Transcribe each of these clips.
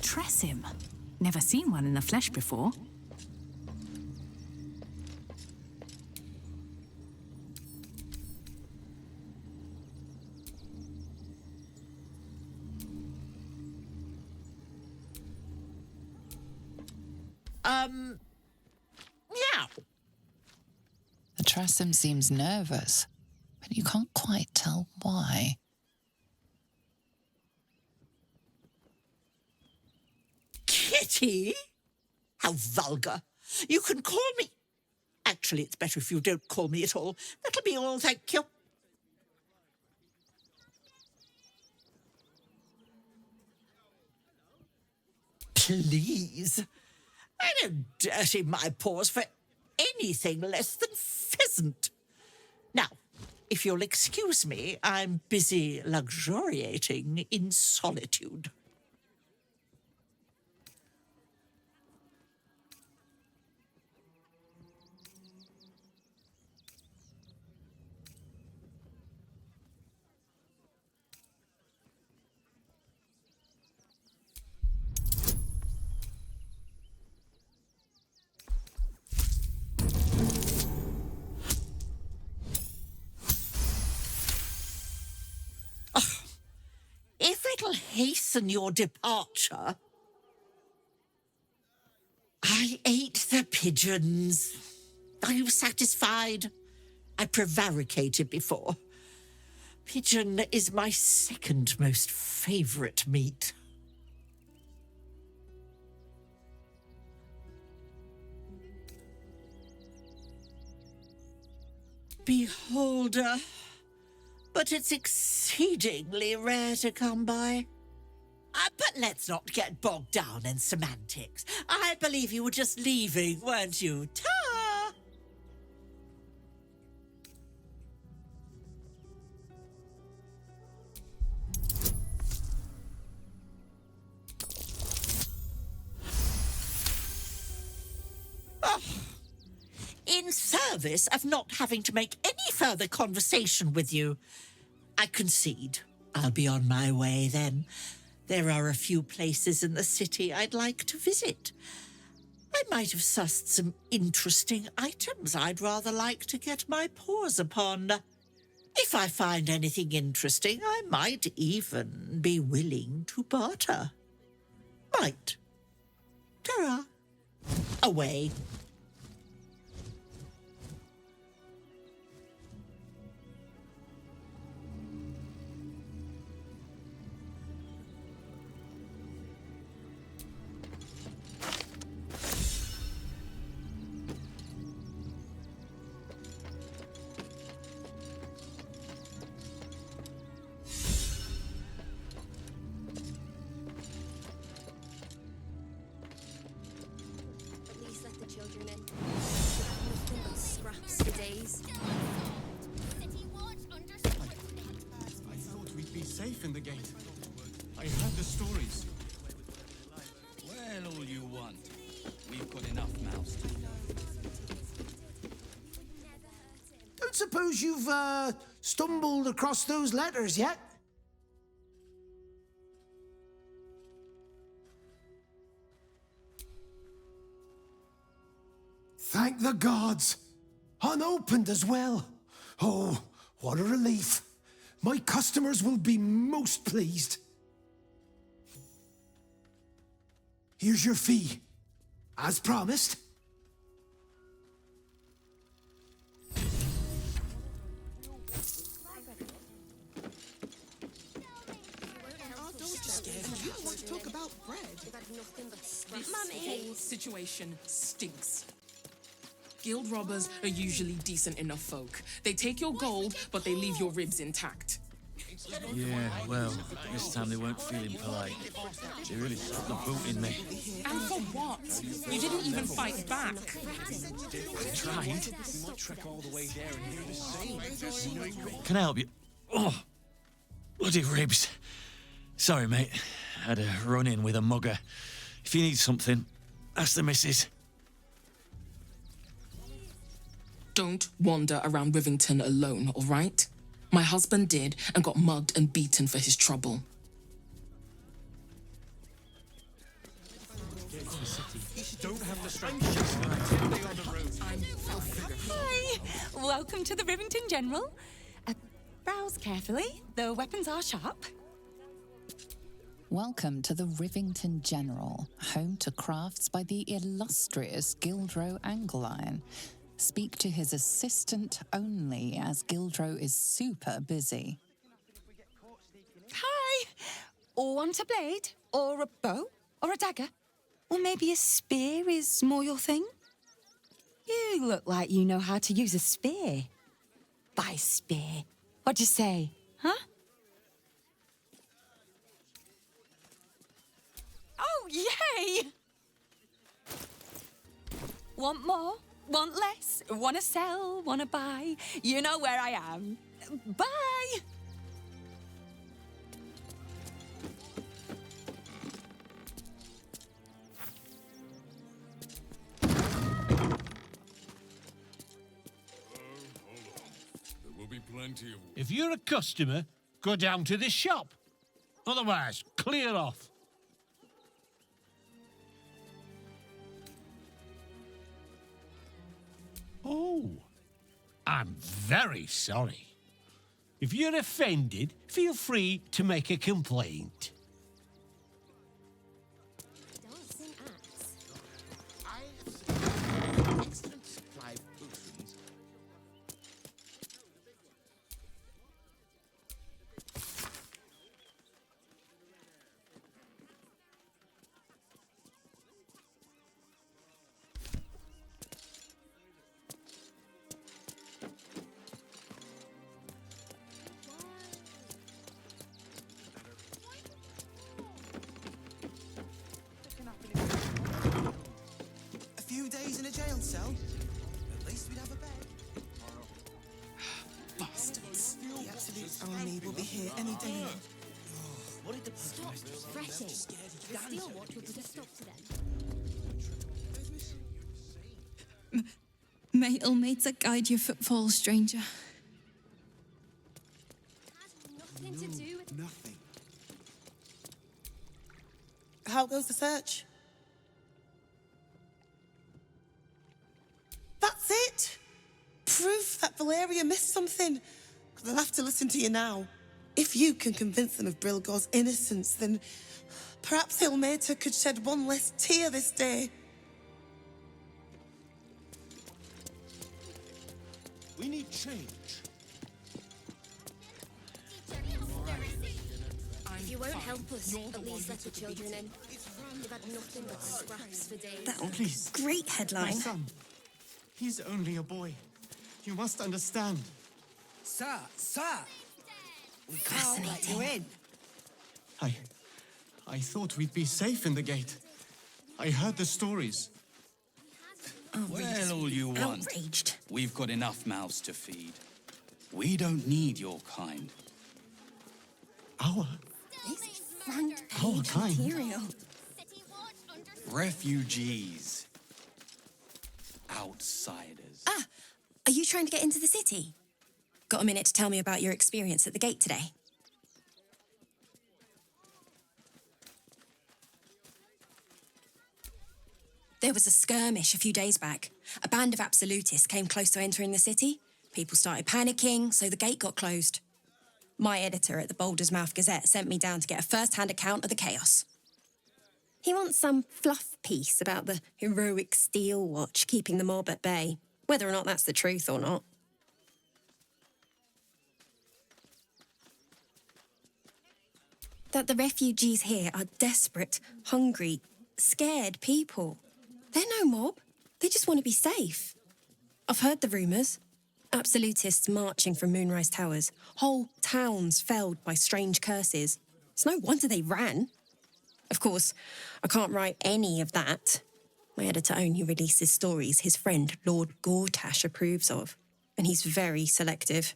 Tressym. Never seen one in the flesh before. Meow. The Tressym seems nervous, but you can't quite tell why. Kitty? How vulgar. You can call me... Actually, it's better if you don't call me at all. That'll be all, thank you. Please. I don't dirty my paws for anything less than pheasant. Now, if you'll excuse me, I'm busy luxuriating in solitude. If it'll hasten your departure... I ate the pigeons. Are you satisfied? I prevaricated before. Pigeon is my second most favourite meat. Beholder. But it's exceedingly rare to come by. But let's not get bogged down in semantics. I believe you were just leaving, weren't you? Ta! Oh. In service of not having to make any further conversation with you, I concede. I'll be on my way then. There are a few places in the city I'd like to visit. I might have sussed some interesting items I'd rather like to get my paws upon. If I find anything interesting, I might even be willing to barter. Might. Ta-ra. Away. Safe in the gate. I heard the stories. Well, all you want. We've got enough mouths to Don't suppose you've stumbled across those letters yet? Thank the gods! Unopened as well. Oh, what a relief. My customers will be most pleased. Here's your fee, as promised. This situation stinks. Guild robbers are usually decent enough folk. They take your gold, but they leave your ribs intact. Yeah, well, this time they weren't feeling polite. They really stuck the boot in me. And for what? You didn't even fight back. I tried. Can I help you? Oh, bloody ribs. Sorry, mate. I had a run-in with a mugger. If you need something, ask the missus. Don't wander around Rivington alone, all right? My husband did and got mugged and beaten for his trouble. Hi! Welcome to the Rivington General. Browse carefully. The weapons are sharp. Welcome to the Rivington General, home to crafts by the illustrious Gildro Angleiron. Speak to his assistant only, as Gildro is super busy. Hi! Want a blade? Or a bow? Or a dagger? Or maybe a spear is more your thing? You look like you know how to use a spear. By spear. What'd you say, huh? Oh, yay! Want more? Want less? Wanna sell? Wanna buy? You know where I am. Bye! If you're a customer, go down to the shop. Otherwise, clear off. Oh, I'm very sorry. If you're offended, feel free to make a complaint. Excellent supply of potions. A few days in a jail cell? At least we'd have a bed. Bastards. The absolute army will be here any day now. Stop fretting. The Steel Watch will put a stop to them. May Ilmater guide your footfalls, stranger. Nothing to do with Nothing. How goes the search? That's it! Proof that Valeria missed something. They'll have to listen to you now. If you can convince them of Brilgor's innocence, then perhaps Ilmater could shed one less tear this day. We need change. If you won't help us, at least let the children in. They've had nothing but scraps for days. That would be a great My headline. son. He's only a boy. You must understand. Sir! We can't let you in. I thought we'd be safe in the gate. I heard the stories. Well, all you want. Outraged. We've got enough mouths to feed. We don't need your kind. Our This is front Our page kind. material. Refugees. Outsiders. Are you trying to get into the city? Got a minute to tell me about your experience at the gate today? There was a skirmish a few days back. A band of absolutists came close to entering the city. People started panicking, so the gate got closed. My editor at the Baldur's Mouth Gazette sent me down to get a first-hand account of the chaos. He wants some fluff piece about the heroic Steel Watch keeping the mob at bay, whether or not that's the truth or not. That the refugees here are desperate, hungry, scared people. They're no mob. They just want to be safe. I've heard the rumours. Absolutists marching from Moonrise Towers. Whole towns felled by strange curses. It's no wonder they ran. Of course, I can't write any of that. My editor only releases stories his friend Lord Gortash approves of, and he's very selective.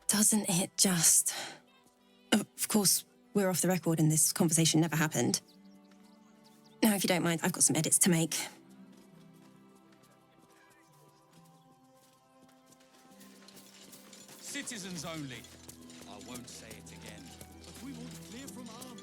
Doesn't it just... Of course, we're off the record and this conversation never happened. Now, if you don't mind, I've got some edits to make. citizens only. I won't say it again. But we won't clear from arms.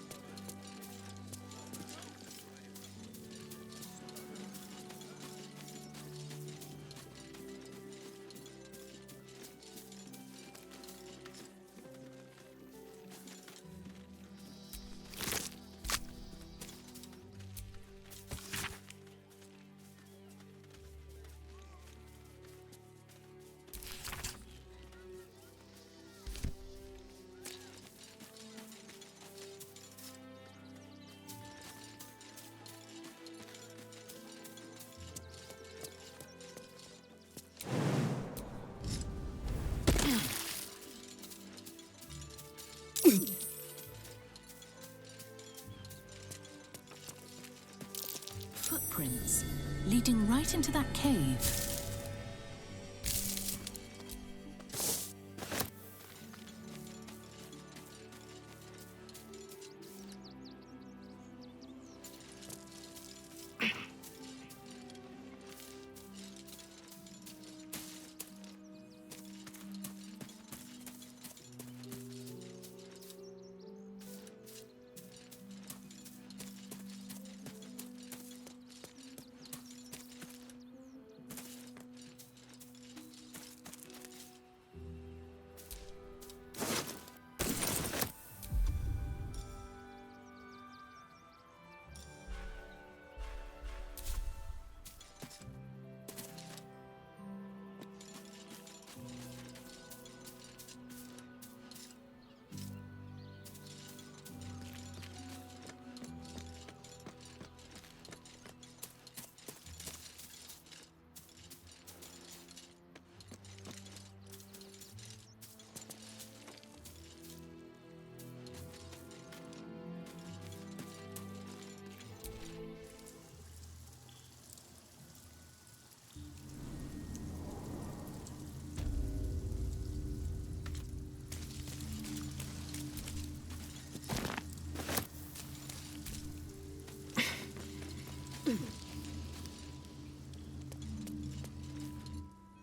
Footprints leading right into that cave.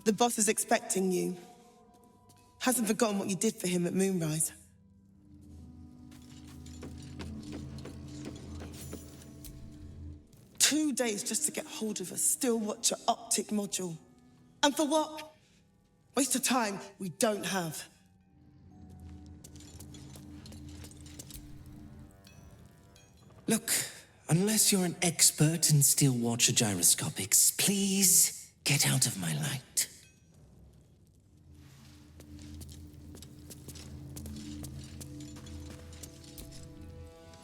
The boss is expecting you. Hasn't forgotten what you did for him at Moonrise. Two days just to get hold of a still watcher optic module. And for what? Waste of time we don't have. Look, unless you're an expert in steel watcher gyroscopics, please get out of my light.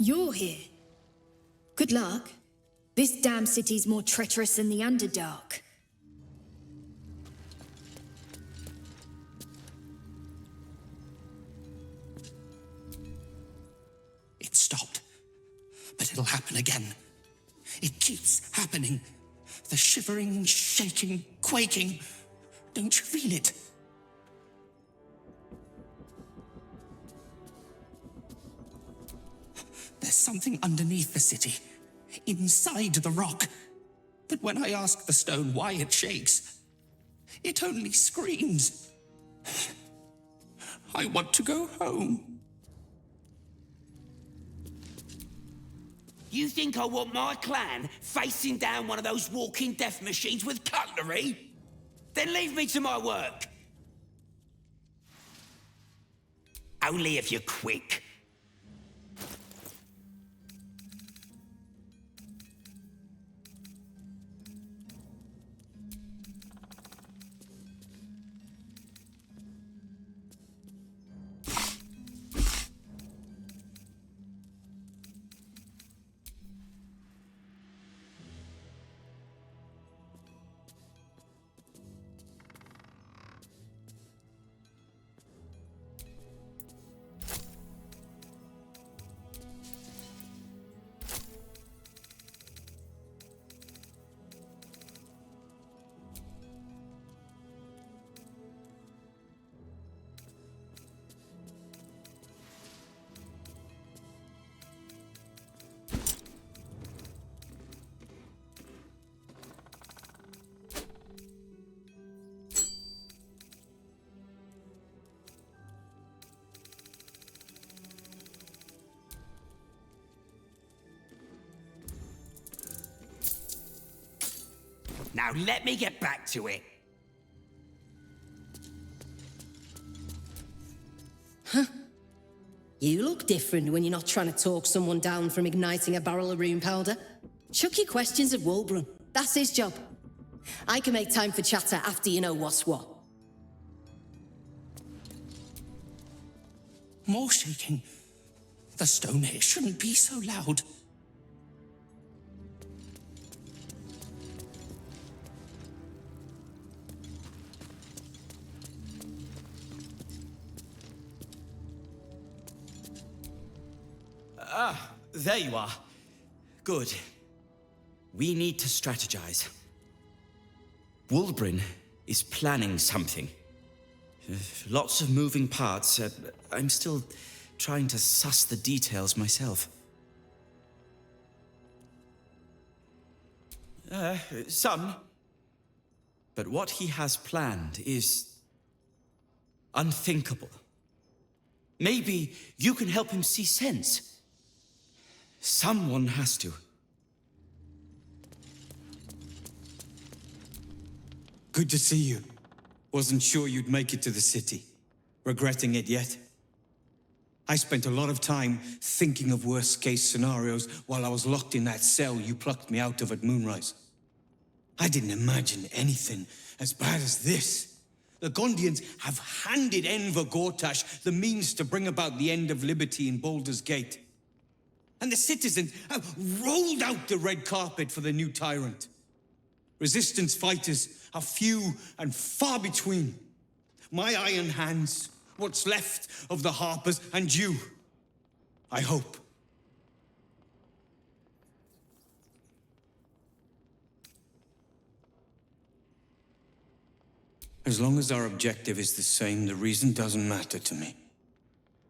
You're here. Good luck. This damn city's more treacherous than the Underdark. It stopped, but it'll happen again. It keeps happening. The shivering, shaking, quaking. Don't you feel it? There's something underneath the city, inside the rock. But when I ask the stone why it shakes, it only screams. I want to go home. You think I want my clan facing down one of those walking death machines with cutlery? Then leave me to my work. Only if you're quick. Now let me get back to it. Huh? You look different when you're not trying to talk someone down from igniting a barrel of rune powder. Chuck your questions at Wulbrun. That's his job. I can make time for chatter after you know what's what. More shaking. The stone here shouldn't be so loud. Ah, there you are. Good. We need to strategize. Wulbrun is planning something. Lots of moving parts. I'm still trying to suss the details myself. Some. But what he has planned is unthinkable. Maybe you can help him see sense. Someone has to. Good to see you. Wasn't sure you'd make it to the city. Regretting it yet? I spent a lot of time thinking of worst-case scenarios while I was locked in that cell you plucked me out of at Moonrise. I didn't imagine anything as bad as this. The Gondians have handed Enver Gortash the means to bring about the end of liberty in Baldur's Gate. And the citizens have rolled out the red carpet for the new tyrant. Resistance fighters are few and far between. My iron hands, what's left of the Harpers, and you. I hope. As long as our objective is the same, the reason doesn't matter to me.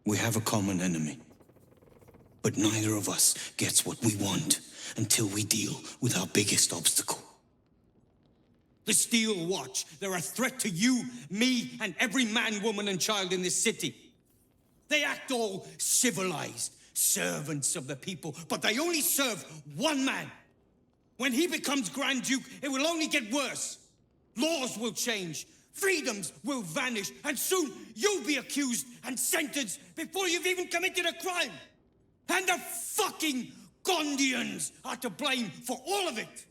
We have a common enemy. But neither of us gets what we want until we deal with our biggest obstacle. The Steel Watch. They're a threat to you, me, and every man, woman, and child in this city. They act all civilized, servants of the people, but they only serve one man. When he becomes Grand Duke, it will only get worse. Laws will change, freedoms will vanish, and soon you'll be accused and sentenced before you've even committed a crime. And the fucking Gondians are to blame for all of it.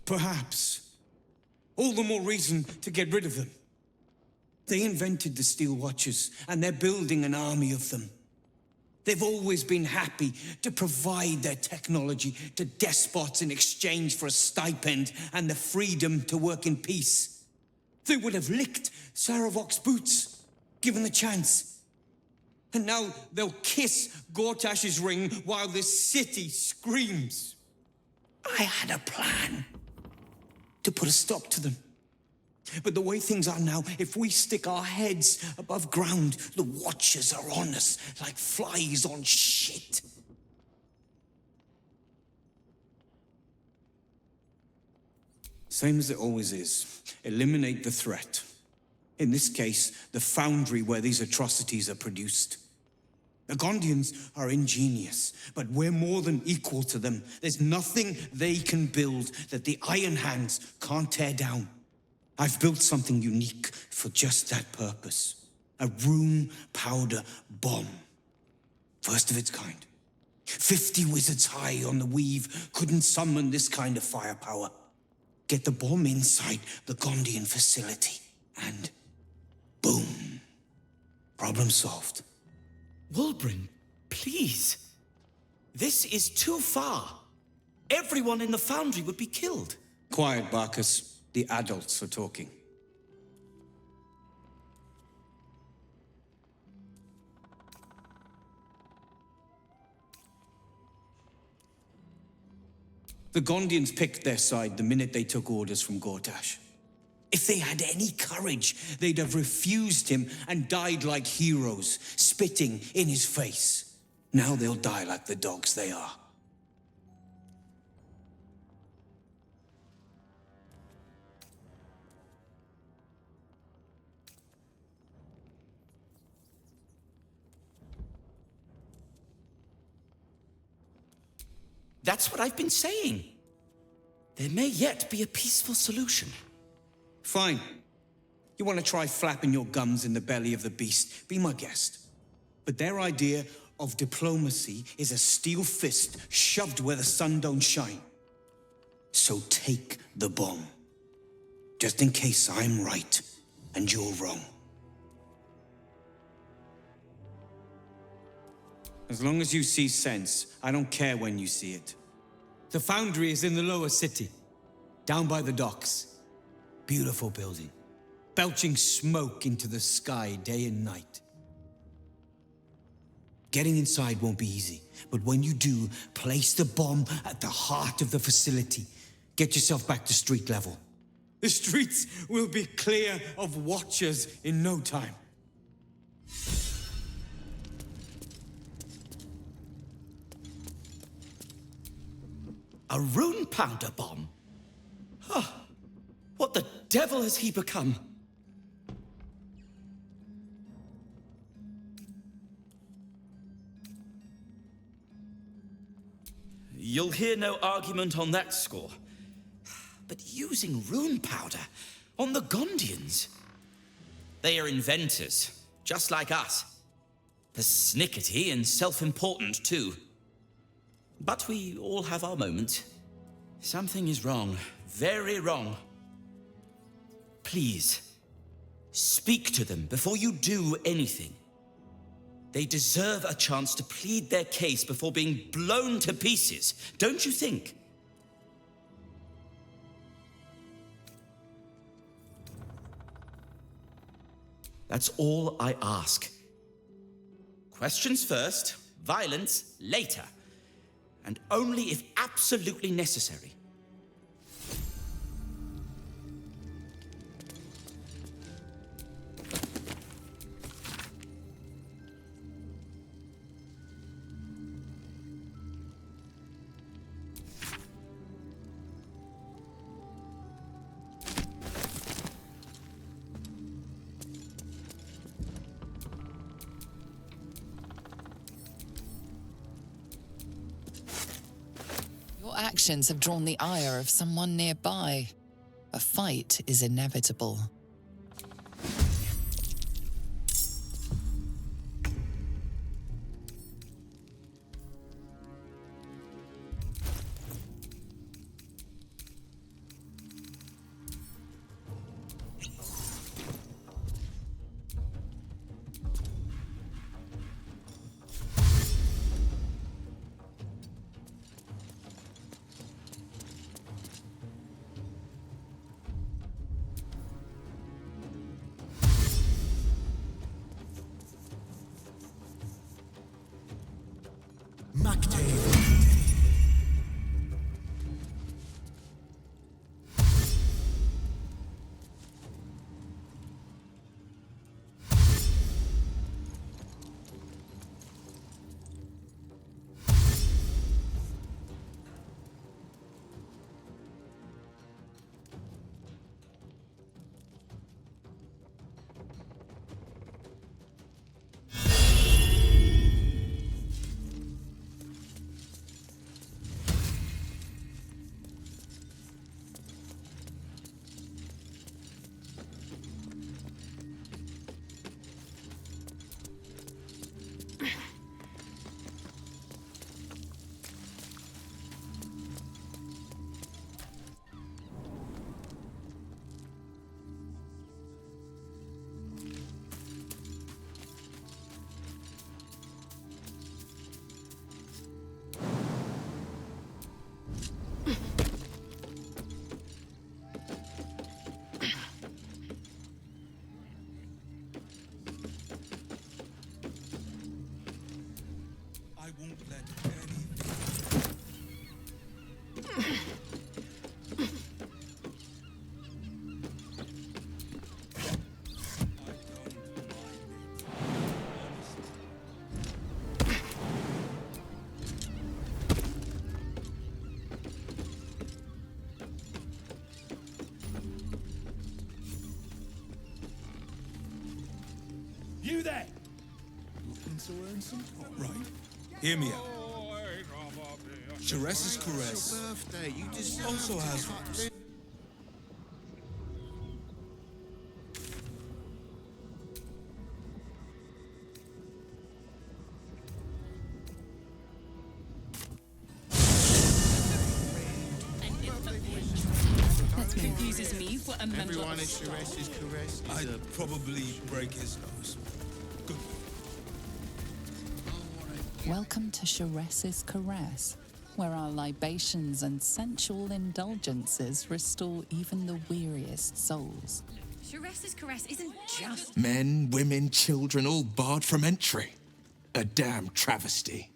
Perhaps. All the more reason to get rid of them. They invented the Steel Watchers, and they're building an army of them. They've always been happy to provide their technology to despots in exchange for a stipend and the freedom to work in peace. They would have licked Saravok's boots, given the chance. And now they'll kiss Gortash's ring while the city screams. I had a plan to put a stop to them. But the way things are now, if we stick our heads above ground, the Watchers are on us like flies on shit. Same as it always is. Eliminate the threat. In this case, the foundry where these atrocities are produced. The Gondians are ingenious, but we're more than equal to them. There's nothing they can build that the Iron Hands can't tear down. I've built something unique for just that purpose. A rune powder bomb. First of its kind. 50 wizards high on the weave couldn't summon this kind of firepower. Get the bomb inside the Gondian facility, and boom. Problem solved. Wulbrun, please. This is too far. Everyone in the foundry would be killed. Quiet, Barkus. The adults are talking. The Gondians picked their side the minute they took orders from Gortash. If they had any courage, they'd have refused him and died like heroes, spitting in his face. Now they'll die like the dogs they are. That's what I've been saying. There may yet be a peaceful solution. Fine. You want to try flapping your gums in the belly of the beast? Be my guest. But their idea of diplomacy is a steel fist shoved where the sun don't shine. So take the bomb. Just in case I'm right and you're wrong. As long as you see sense, I don't care when you see it. The foundry is in the lower city, down by the docks. Beautiful building, belching smoke into the sky day and night. Getting inside won't be easy, but when you do, place the bomb at the heart of the facility. Get yourself back to street level. The streets will be clear of watchers in no time. A rune powder bomb? Huh. What the devil has he become? You'll hear no argument on that score. But using rune powder on the Gondians? They are inventors, just like us. Persnickety and self-important, too. But we all have our moments. Something is wrong, very wrong. Please, speak to them before you do anything. They deserve a chance to plead their case before being blown to pieces, don't you think? That's all I ask. Questions first, violence later. And only if absolutely necessary. Your actions have drawn the ire of someone nearby. A fight is inevitable. You there! Looking to earn some right. Hear me out. Jerez's caress also has roots. That confuses me for a member Everyone of is Jerez's caress. I'd probably break his nose. Good. Welcome to Sharess's Caress, where our libations and sensual indulgences restore even the weariest souls. Sharess's Caress isn't just... Men, women, children, all barred from entry. A damn travesty.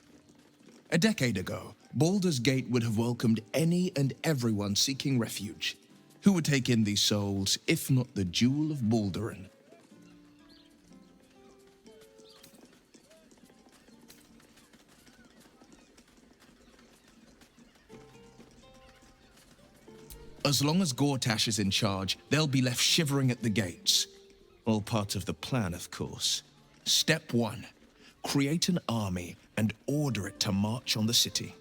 A decade ago, Baldur's Gate would have welcomed any and everyone seeking refuge. Who would take in these souls, if not the Jewel of Baldurin? As long as Gortash is in charge, they'll be left shivering at the gates. All part of the plan, of course. Step 1. Create an army and order it to march on the city.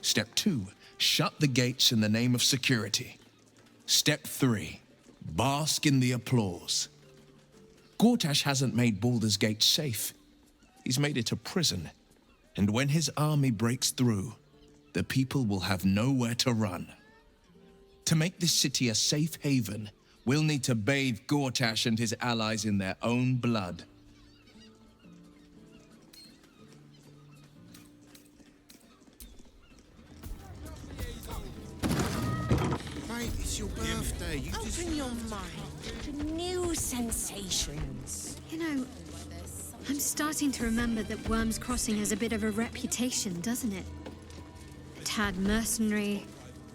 Step 2. Shut the gates in the name of security. Step 3. Bask in the applause. Gortash hasn't made Baldur's Gate safe. He's made it a prison. And when his army breaks through, the people will have nowhere to run. To make this city a safe haven, we'll need to bathe Gortash and his allies in their own blood. Mate, it's your birthday. You Open your mind to new sensations. You know, I'm starting to remember that Worm's Crossing has a bit of a reputation, doesn't it? A tad mercenary,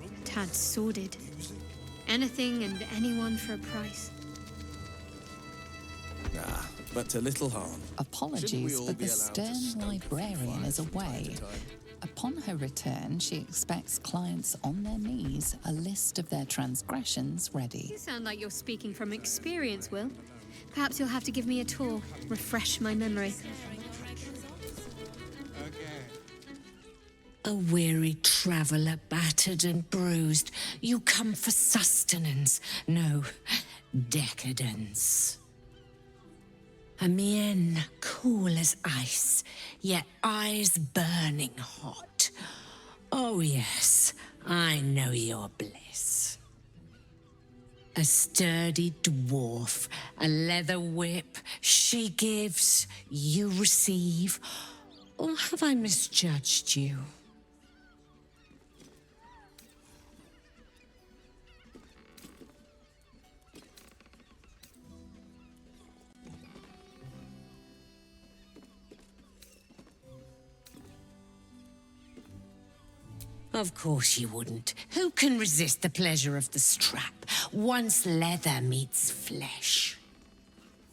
a tad sordid. Anything and anyone for a price. Ah, but to little harm. Apologies, but the stern librarian is away. Upon her return, she expects clients on their knees, a list of their transgressions ready. You sound like you're speaking from experience, Will. Perhaps you'll have to give me a tour, refresh my memory. A weary traveller, battered and bruised, you come for sustenance, no, decadence. A mien cool as ice, yet eyes burning hot. Oh yes, I know your bliss. A sturdy dwarf, a leather whip, she gives, you receive. Or have I misjudged you? Of course you wouldn't. Who can resist the pleasure of the strap once leather meets flesh?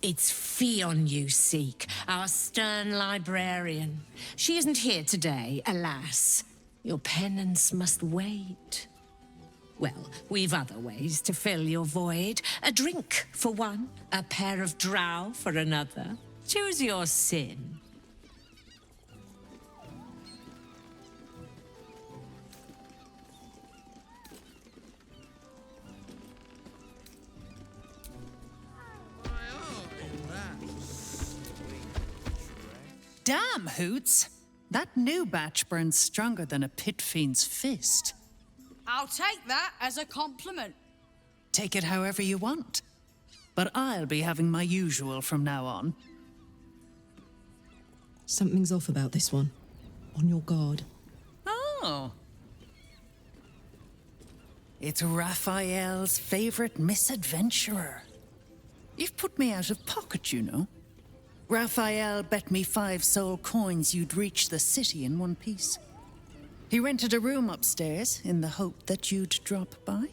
It's Fionn you seek, our stern librarian. She isn't here today, alas. Your penance must wait. Well, we've other ways to fill your void. A drink for one, a pair of drow for another. Choose your sin. Damn, Hoots! That new batch burns stronger than a pit fiend's fist. I'll take that as a compliment. Take it however you want. But I'll be having my usual from now on. Something's off about this one. On your guard. Oh. It's Raphael's favorite misadventurer. You've put me out of pocket, you know. Raphael bet me 5 soul coins you'd reach the city in one piece. He rented a room upstairs in the hope that you'd drop by.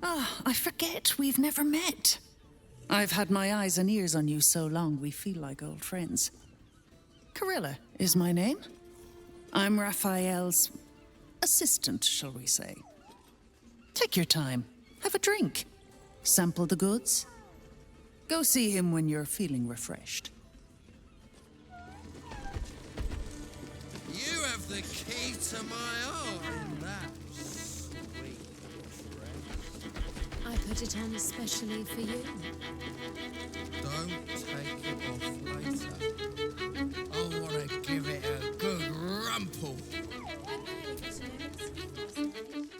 Ah, I forget we've never met. I've had my eyes and ears on you so long we feel like old friends. Carilla is my name. I'm Raphael's assistant, shall we say. Take your time. Have a drink. Sample the goods. Go see him when you're feeling refreshed. You have the key to my heart. That's sweet. I put it on especially for you. Don't take it off later. I want to give it a good rumple.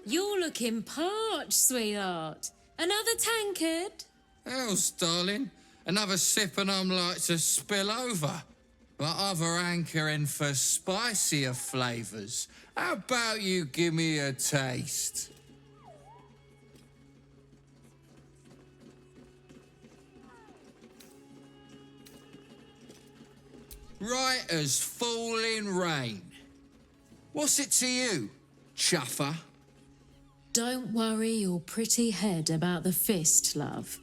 You're looking parched, sweetheart. Another tankard? Else, darling. Another sip and I'm like to spill over. But other hankering for spicier flavours. How about you give me a taste? Right as falling rain. What's it to you, chuffer? Don't worry your pretty head about the fist, love.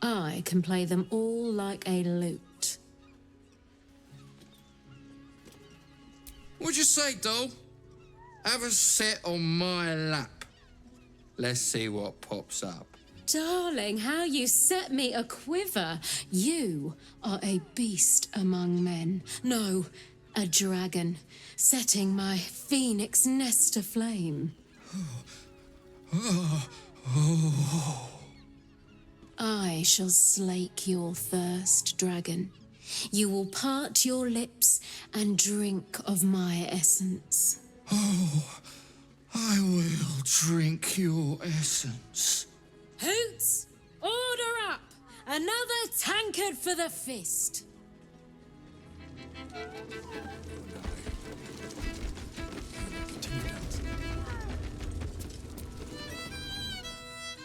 I can play them all like a lute. What'd you say, doll? Have a sit on my lap. Let's see what pops up. Darling, how you set me a quiver. You are a beast among men. No, a dragon, setting my phoenix nest aflame. I shall slake your thirst, dragon. You will part your lips and drink of my essence. Oh, I will drink your essence. Hoots, order up! Another tankard for the fist.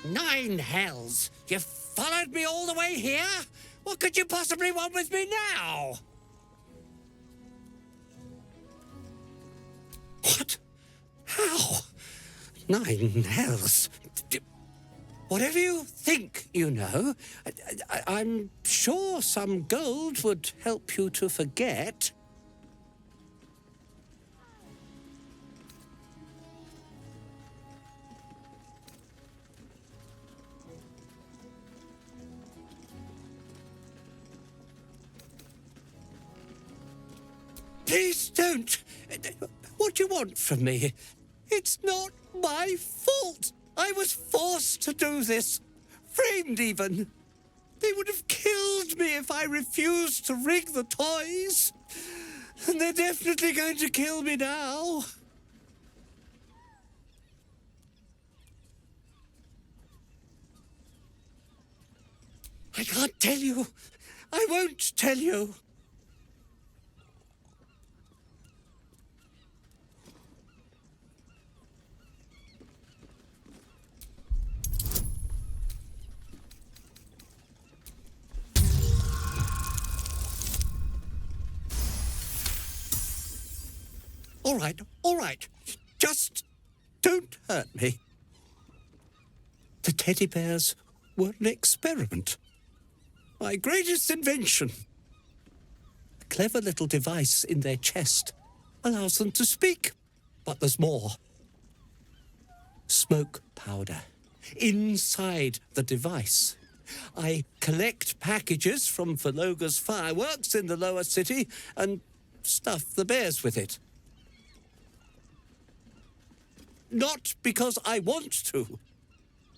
9 hells! You followed me all the way here? What could you possibly want with me now? What? How? 9 hells? Whatever you think you know, I'm sure some gold would help you to forget. Please don't. What do you want from me? It's not my fault. I was forced to do this. Framed even. They would have killed me if I refused to rig the toys. And they're definitely going to kill me now. I can't tell you. I won't tell you. All right. Just don't hurt me. The teddy bears were an experiment. My greatest invention. A clever little device in their chest allows them to speak. But there's more. Smoke powder inside the device. I collect packages from Verloga's fireworks in the lower city and stuff the bears with it. Not because I want to,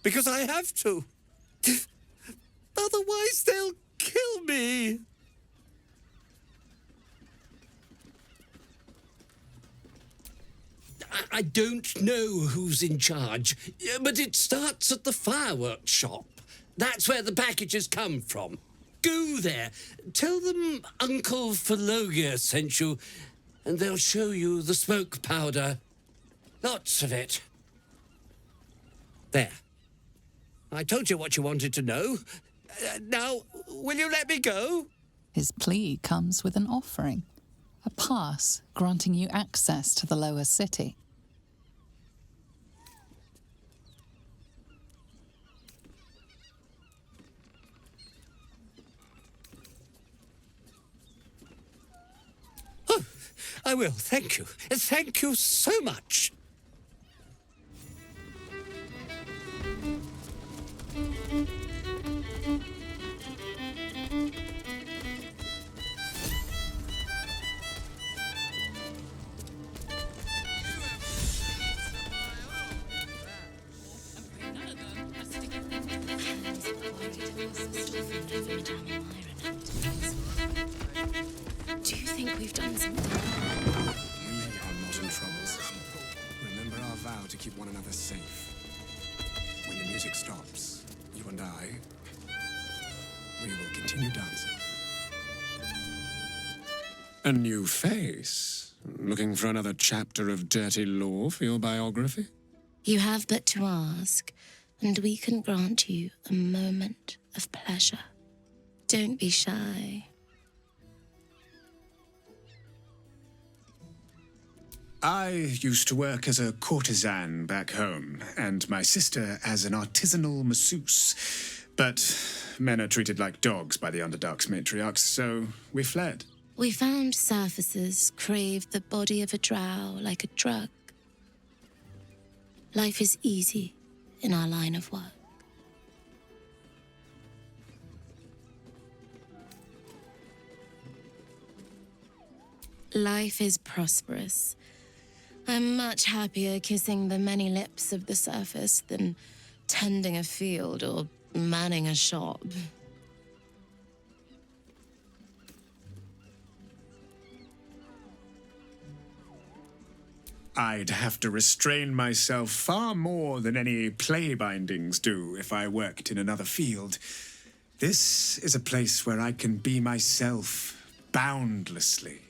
because I have to. Otherwise, they'll kill me. I don't know who's in charge, but it starts at the fireworks shop. That's where the packages come from. Go there. Tell them Uncle Verloga sent you, and they'll show you the smoke powder. Lots of it. There. I told you what you wanted to know. Now, will you let me go? His plea comes with an offering, a pass granting you access to the lower city. Oh, I will, thank you. Thank you so much. we've done something. We are not in trouble. Remember our vow to keep one another safe. When the music stops, you and I, we will continue dancing. A new face? Looking for another chapter of dirty lore for your biography? You have but to ask, and we can grant you a moment of pleasure. Don't be shy. I used to work as a courtesan back home, and my sister as an artisanal masseuse. But men are treated like dogs by the Underdark's matriarchs, so we fled. We found surfacers craved the body of a drow like a drug. Life is easy in our line of work. Life is prosperous. I'm much happier kissing the many lips of the surface than tending a field or manning a shop. I'd have to restrain myself far more than any play bindings do if I worked in another field. This is a place where I can be myself boundlessly.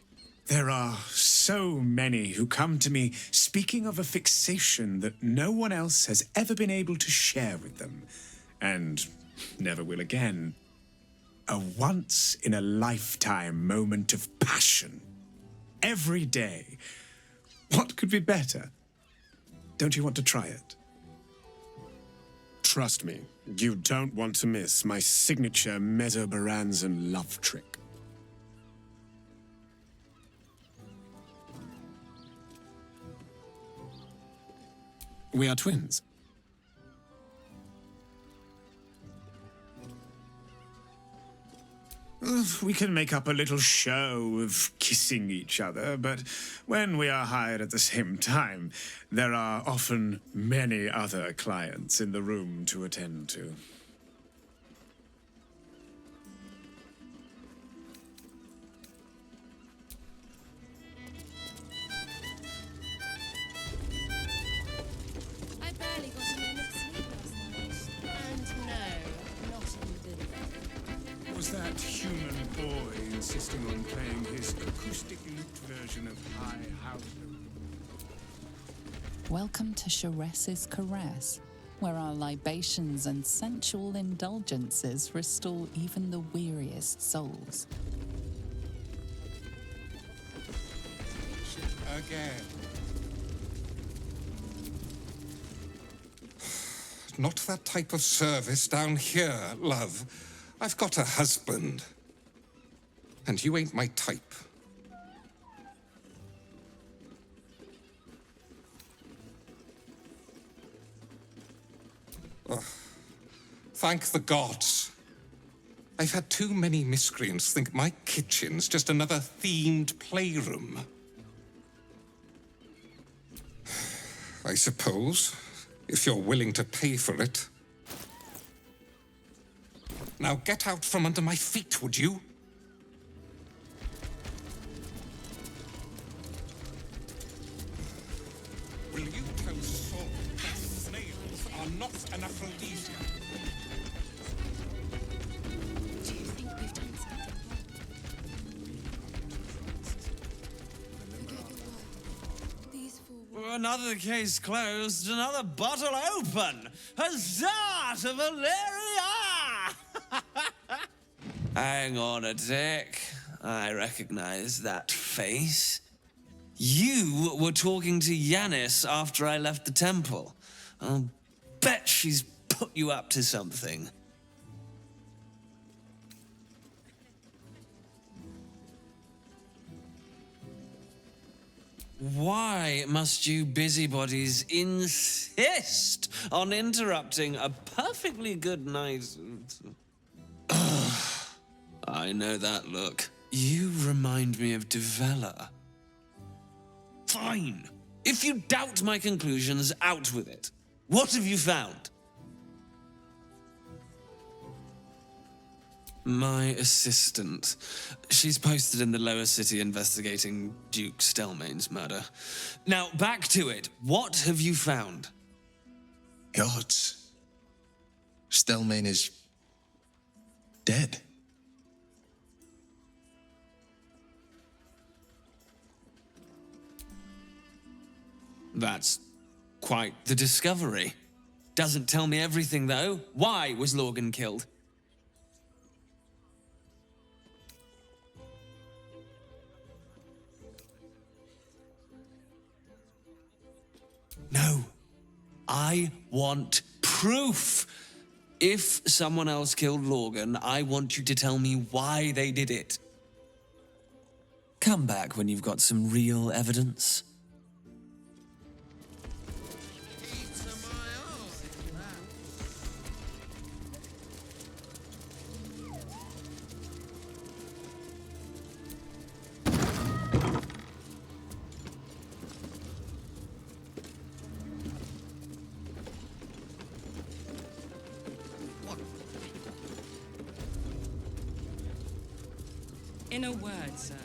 There are so many who come to me speaking of a fixation that no one else has ever been able to share with them, and never will again. A once-in-a-lifetime moment of passion. Every day. What could be better? Don't you want to try it? Trust me, you don't want to miss my signature Mesobaranzan love trick. We are twins. We can make up a little show of kissing each other, but when we are hired at the same time, there are often many other clients in the room to attend to. I barely got a minute's sleep last night. And no, not in good. Was that human boy insisting on playing his acoustic lute version of High House? Welcome to Sharess's Caress, where our libations and sensual indulgences restore even the weariest souls. Again. Not that type of service down here, love. I've got a husband. And you ain't my type. Ugh. Thank the gods. I've had too many miscreants think my kitchen's just another themed playroom. I suppose, if you're willing to pay for it. Now get out from under my feet, would you? Will you tell Saul that snails are not an aphrodisiac? Do you think we've done something wrong? Another case closed, another bottle open. Huzzah to Valeria! Hang on a tick. I recognize that face. You were talking to Yanis after I left the temple. I'll bet she's put you up to something. Why must you busybodies insist on interrupting a perfectly good night? I know that look. You remind me of Devella. Fine. If you doubt my conclusions, out with it. What have you found? My assistant. She's posted in the lower city investigating Duke Stelmane's murder. Now, back to it. What have you found? Gods. Stelmane is dead. That's quite the discovery. Doesn't tell me everything, though. Why was Lorgan killed? No. I want proof. If someone else killed Lorgan, I want you to tell me why they did it. Come back when you've got some real evidence. In a word, sir.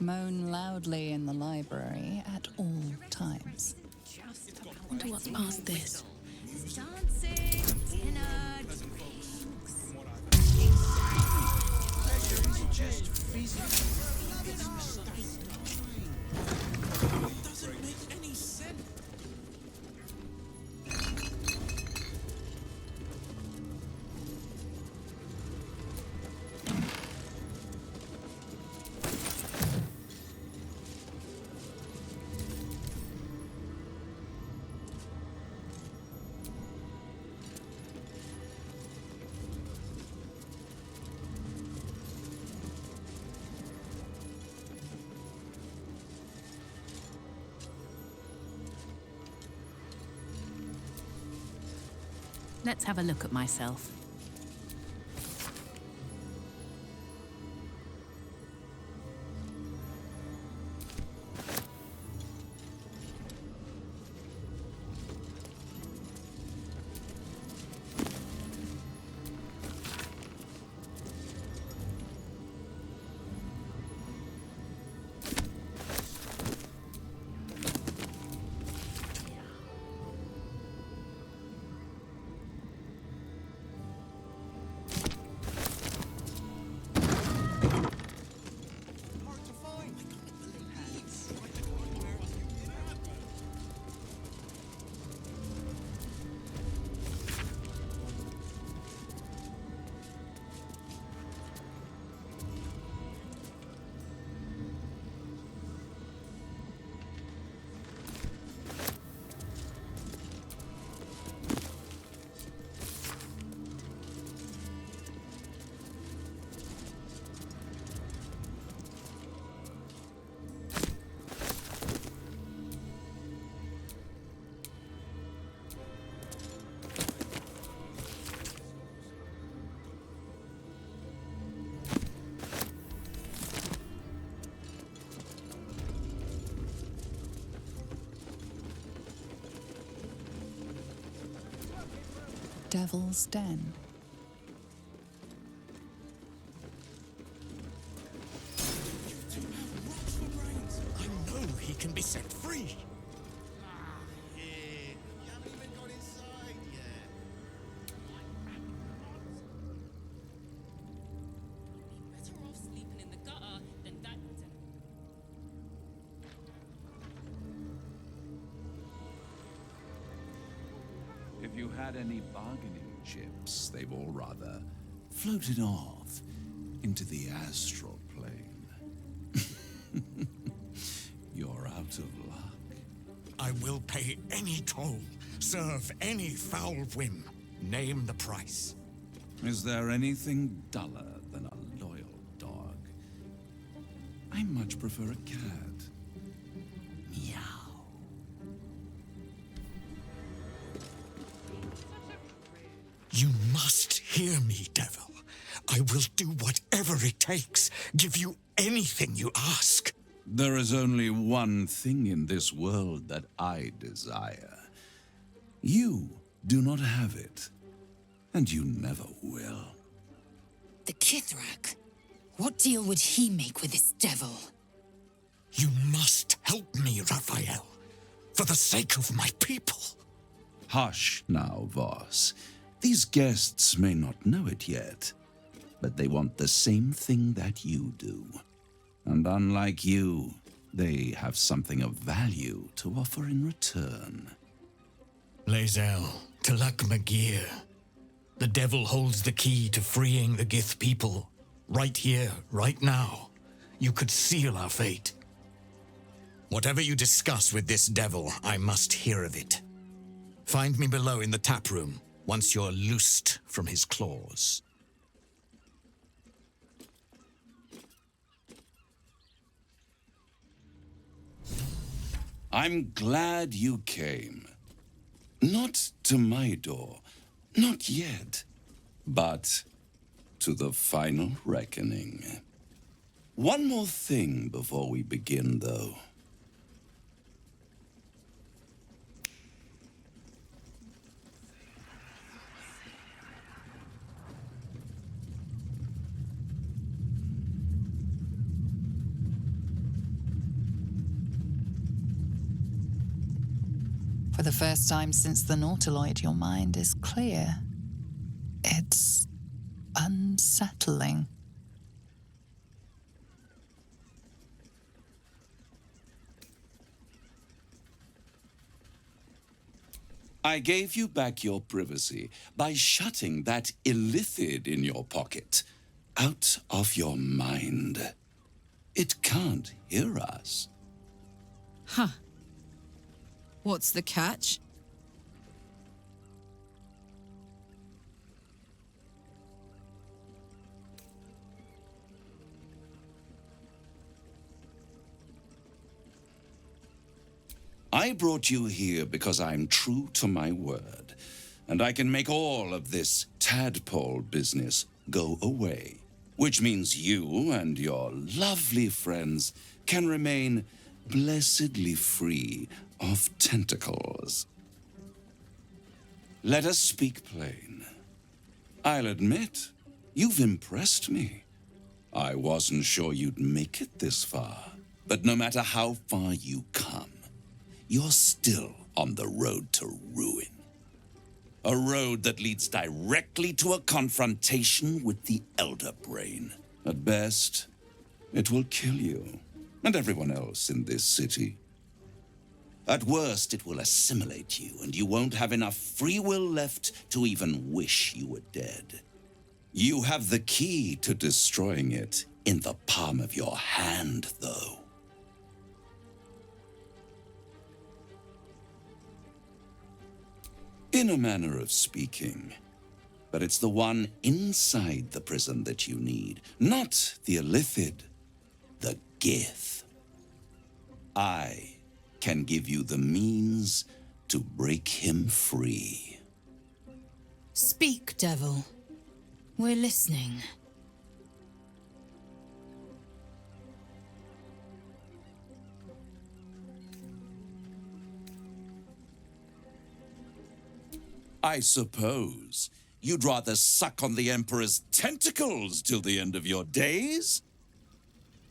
Moan loudly in the library at all times. Wonder what's past this. Dancing, dinner, Just physically. Doesn't make any sense. Let's have a look at myself. Devil's Den. I know he can be set free. If you had any bargaining chips, they've all rather floated off into the astral plane. You're out of luck. I will pay any toll, serve any foul whim. Name the price. Is there anything duller than a loyal dog? I much prefer a cat. Meow. You must hear me, devil. I will do whatever it takes, give you anything you ask. There is only one thing in this world that I desire. You do not have it, and you never will. The Kithrak? What deal would he make with this devil? You must help me, Raphael, for the sake of my people. Hush now, Voss. These guests may not know it yet, but they want the same thing that you do. And unlike you, they have something of value to offer in return. Lae'zel, Talak Magir. The devil holds the key to freeing the Gith people. Right here, right now. You could seal our fate. Whatever you discuss with this devil, I must hear of it. Find me below in the tap room, once you're loosed from his claws. I'm glad you came. Not to my door, not yet, but to the final reckoning. One more thing before we begin, though. For the first time since the Nautiloid, your mind is clear. It's unsettling. I gave you back your privacy by shutting that illithid in your pocket out of your mind. It can't hear us. Huh. What's the catch? I brought you here because I'm true to my word, and I can make all of this tadpole business go away, which means you and your lovely friends can remain blessedly free of tentacles. Let us speak plain. I'll admit, you've impressed me. I wasn't sure you'd make it this far, but no matter how far you come, you're still on the road to ruin. A road that leads directly to a confrontation with the Elder Brain. At best, it will kill you and everyone else in this city. At worst, it will assimilate you, and you won't have enough free will left to even wish you were dead. You have the key to destroying it in the palm of your hand, though. In a manner of speaking. But it's the one inside the prison that you need, not the illithid, the Gith. I can give you the means to break him free. Speak, devil. We're listening. I suppose you'd rather suck on the Emperor's tentacles till the end of your days?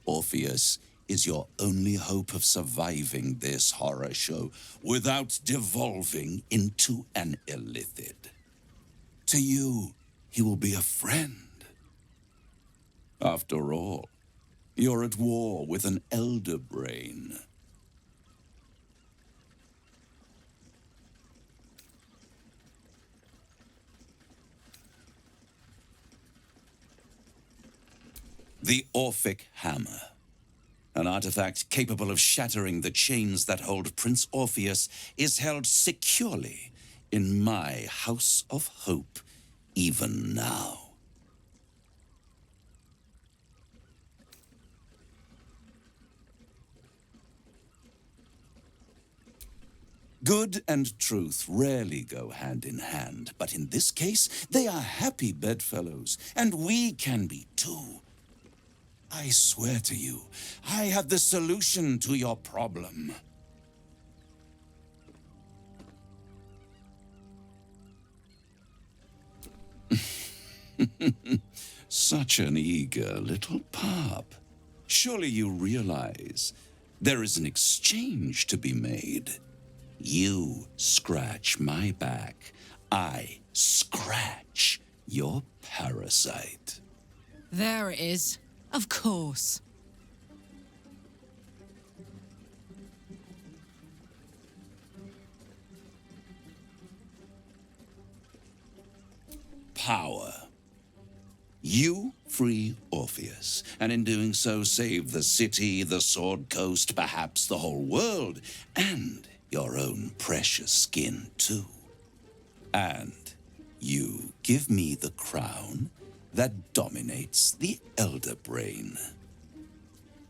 Orpheus is your only hope of surviving this horror show without devolving into an illithid. To you, he will be a friend. After all, you're at war with an Elder Brain. The Orphic Hammer. An artifact capable of shattering the chains that hold Prince Orpheus is held securely in my House of Hope, even now. Good and truth rarely go hand in hand, but in this case, they are happy bedfellows, and we can be too. I swear to you, I have the solution to your problem. Such an eager little pup. Surely you realize there is an exchange to be made. You scratch my back, I scratch your parasite. There it is. Of course. Power. You free Orpheus, and in doing so save the city, the Sword Coast, perhaps the whole world, and your own precious skin too. And you give me the crown that dominates the Elder Brain.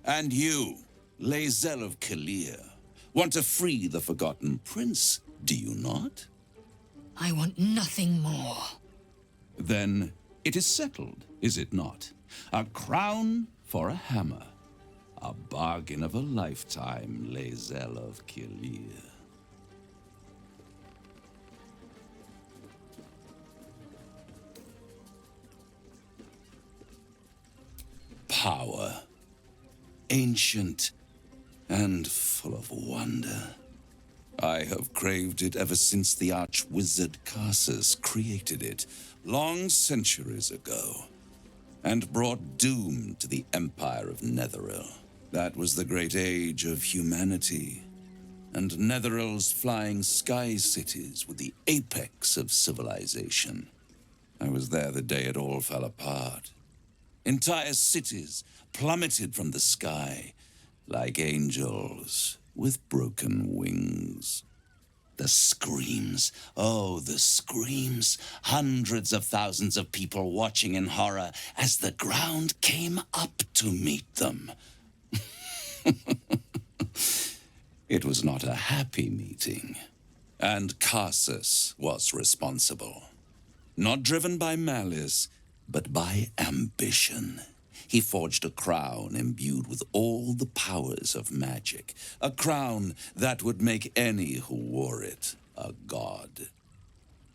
And you, Lae'zel of Kalir, want to free the Forgotten Prince, do you not? I want nothing more. Then it is settled, is it not? A crown for a hammer. A bargain of a lifetime, Lae'zel of Kalir. Power. Ancient and full of wonder. I have craved it ever since the arch-wizard Karsus created it, long centuries ago, and brought doom to the Empire of Netheril. That was the great age of humanity, and Netheril's flying sky cities were the apex of civilization. I was there the day it all fell apart. Entire cities plummeted from the sky like angels with broken wings. The screams, oh, the screams. Hundreds of thousands of people watching in horror as the ground came up to meet them. It was not a happy meeting, and Karsus was responsible. Not driven by malice, but by ambition. He forged a crown imbued with all the powers of magic. A crown that would make any who wore it a god.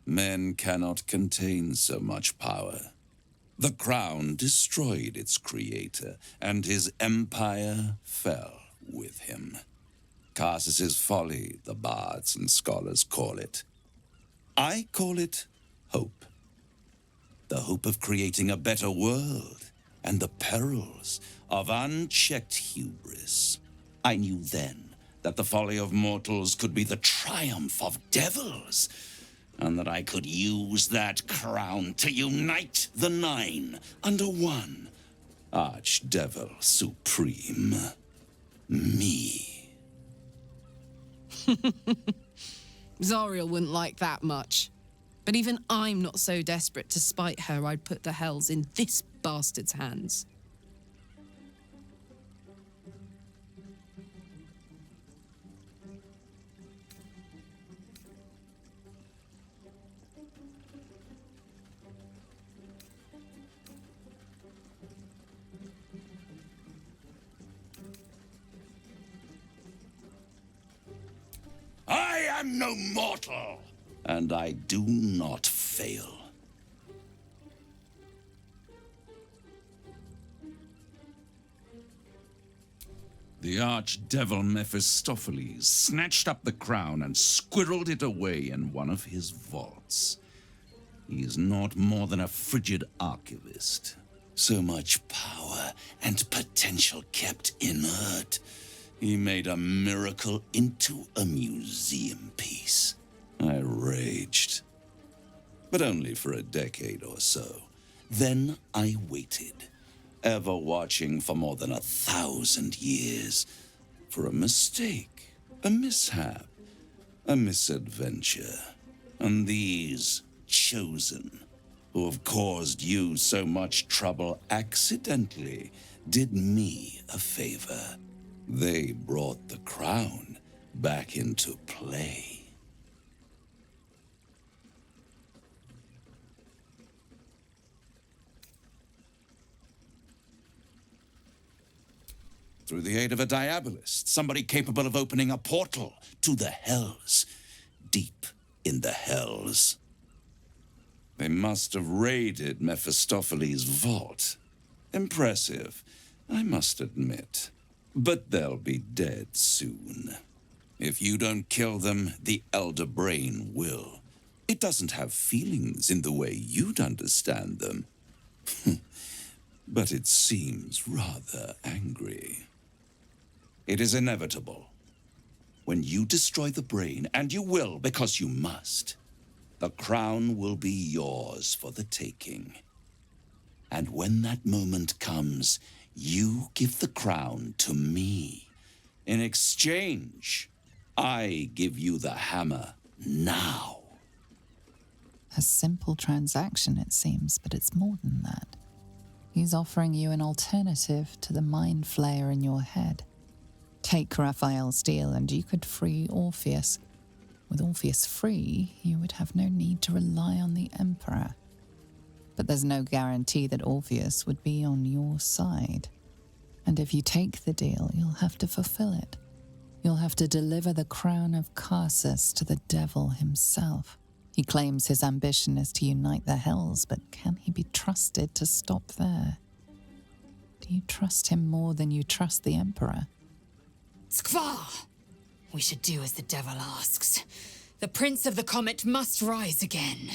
Men cannot contain so much power. The crown destroyed its creator, and his empire fell with him. Karsus's folly, the bards and scholars call it. I call it hope. The hope of creating a better world, and the perils of unchecked hubris. I knew then that the folly of mortals could be the triumph of devils, and that I could use that crown to unite the Nine under one Archdevil Supreme. Me. Zariel wouldn't like that much. But even I'm not so desperate to spite her I'd put the hells in this bastard's hands. I am no mortal, and I do not fail. The archdevil Mephistopheles snatched up the crown and squirreled it away in one of his vaults. He is not more than a frigid archivist. So much power and potential kept inert. He made a miracle into a museum piece. I raged. But only for a decade or so. Then I waited, ever watching for more than 1,000 years, for a mistake, a mishap, a misadventure. And these chosen, who have caused you so much trouble accidentally, did me a favor. They brought the crown back into play. through the aid of a diabolist, somebody capable of opening a portal to the hells, deep in the hells. They must have raided Mephistopheles' vault. Impressive, I must admit. But they'll be dead soon. If you don't kill them, the Elder Brain will. It doesn't have feelings in the way you'd understand them. But it seems rather angry. It is inevitable. When you destroy the brain, and you will because you must, the crown will be yours for the taking. And when that moment comes, you give the crown to me. In exchange, I give you the hammer now. A simple transaction, it seems, but it's more than that. He's offering you an alternative to the mind flayer in your head. Take Raphael's deal and you could free Orpheus. With Orpheus free, you would have no need to rely on the Emperor. But there's no guarantee that Orpheus would be on your side. And if you take the deal, you'll have to fulfill it. You'll have to deliver the crown of Carsus to the devil himself. He claims his ambition is to unite the hells, but can he be trusted to stop there? Do you trust him more than you trust the Emperor? Skvar! We should do as the devil asks. The Prince of the Comet must rise again.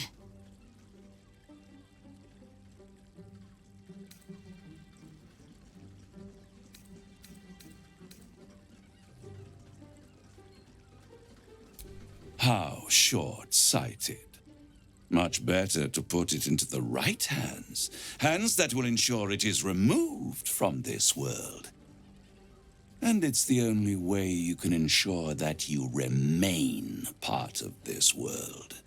How short-sighted. Much better to put it into the right hands. Hands that will ensure it is removed from this world. And it's the only way you can ensure that you remain part of this world.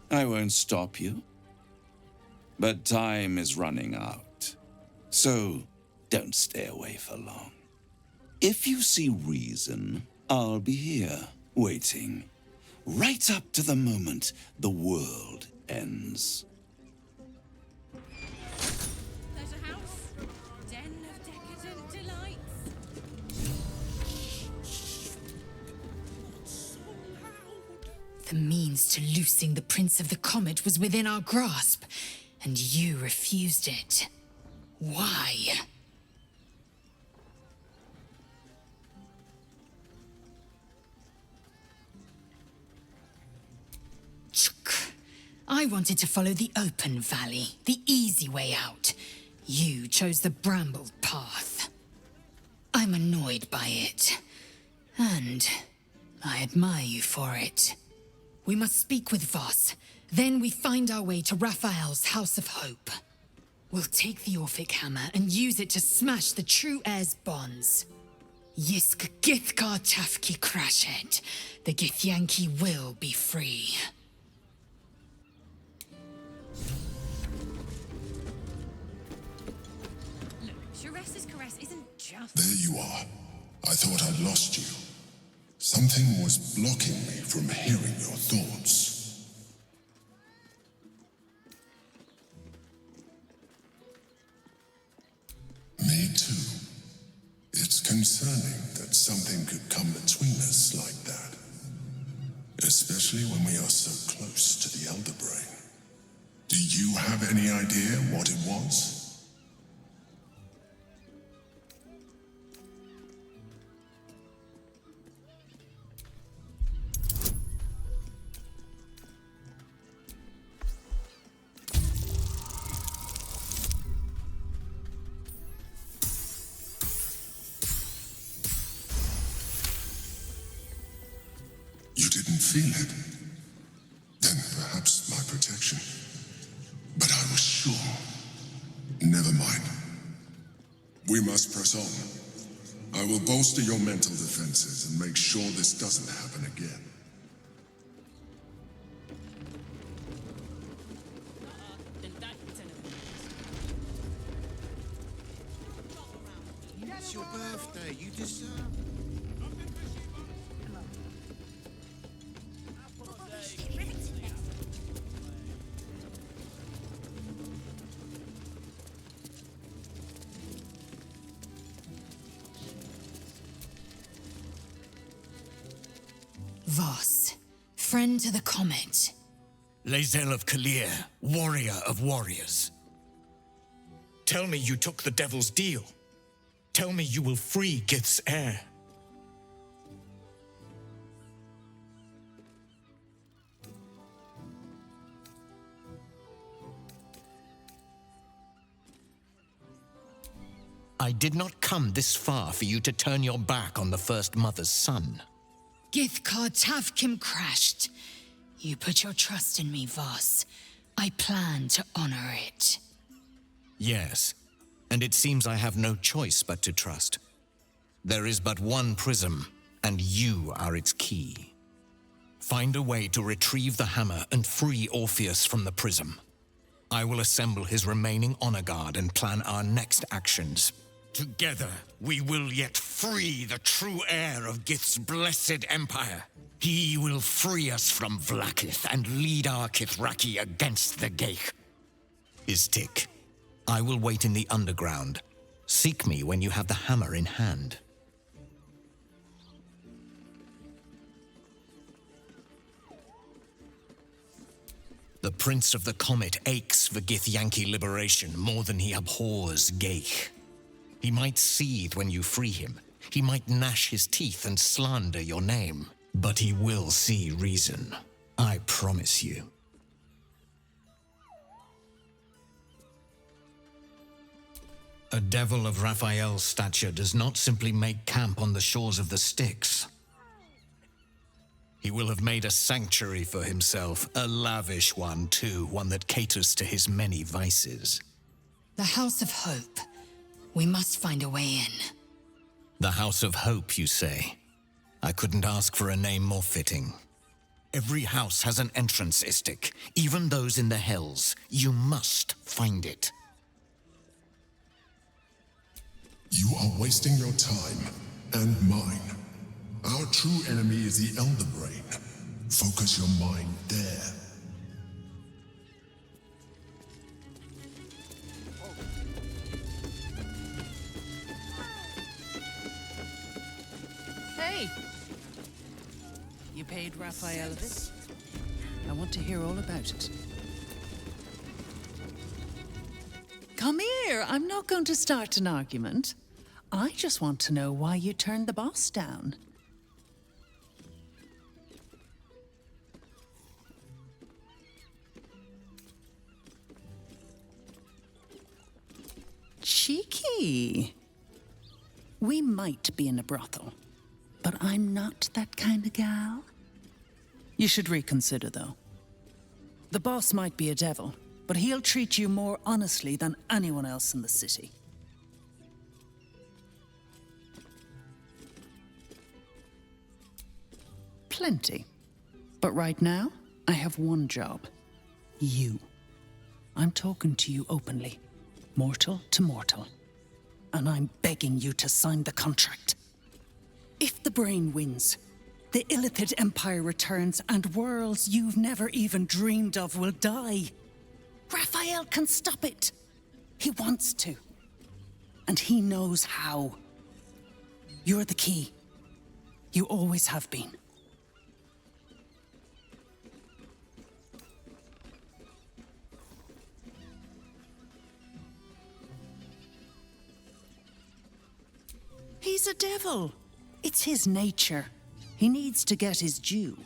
I won't stop you. But time is running out. So don't stay away for long. If you see reason, I'll be here, waiting. Right up to the moment the world ends. Pleasure house, den of decadent delights. The means to loosing the Prince of the Comet was within our grasp, and you refused it. Why? I wanted to follow the open valley, the easy way out. You chose the brambled path. I'm annoyed by it, and I admire you for it. We must speak with Voss. Then we find our way to Raphael's House of Hope. We'll take the Orphic Hammer and use it to smash the True Heir's bonds. Yisk Githkar Tafki Krashet. The Githyanki will be free. Sharesa's caress isn't just... There you are. I thought I'd lost you. Something was blocking me from hearing your thoughts. Me too. It's concerning that something could come between us like that. Especially when we are so close to the Elder Brain. Do you have any idea what it was? You didn't feel it? Then perhaps my protection. But I was sure. Never mind. We must press on. I will bolster your mental defenses and make sure this doesn't happen again. It's your birthday, you deserve... Voss, friend to the Comet. Lae'zel of Kalir, warrior of warriors. Tell me you took the Devil's deal. Tell me you will free Gith's heir. I did not come this far for you to turn your back on the First Mother's son. Githkar Tavkim crashed. You put your trust in me, Voss. I plan to honor it. Yes, and it seems I have no choice but to trust. There is but one prism, and you are its key. Find a way to retrieve the hammer and free Orpheus from the prism. I will assemble his remaining honor guard and plan our next actions. Together, we will yet free the true heir of Gith's blessed empire. He will free us from Vlaakith and lead our Kithraki against the Geich. Istik, I will wait in the underground. Seek me when you have the hammer in hand. The Prince of the Comet aches for Githyanki liberation more than he abhors Geich. He might seethe when you free him. He might gnash his teeth and slander your name. But he will see reason. I promise you. A devil of Raphael's stature does not simply make camp on the shores of the Styx. He will have made a sanctuary for himself, a lavish one too, one that caters to his many vices. The House of Hope. We must find a way in. The House of Hope, you say? I couldn't ask for a name more fitting. Every house has an entrance, Istik, even those in the Hells. You must find it. You are wasting your time, and mine. Our true enemy is the Elder Brain. Focus your mind there. Hey! You paid Raphael a visit. I want to hear all about it. Come here. I'm not going to start an argument. I just want to know why you turned the boss down. Cheeky. We might be in a brothel, but I'm not that kind of gal. You should reconsider, though. The boss might be a devil, but he'll treat you more honestly than anyone else in the city. Plenty. But right now, I have one job. You. I'm talking to you openly. Mortal to mortal. And I'm begging you to sign the contract. If the brain wins, the Illithid Empire returns and worlds you've never even dreamed of will die. Raphael can stop it. He wants to. And he knows how. You're the key. You always have been. He's a devil. It's his nature. He needs to get his due.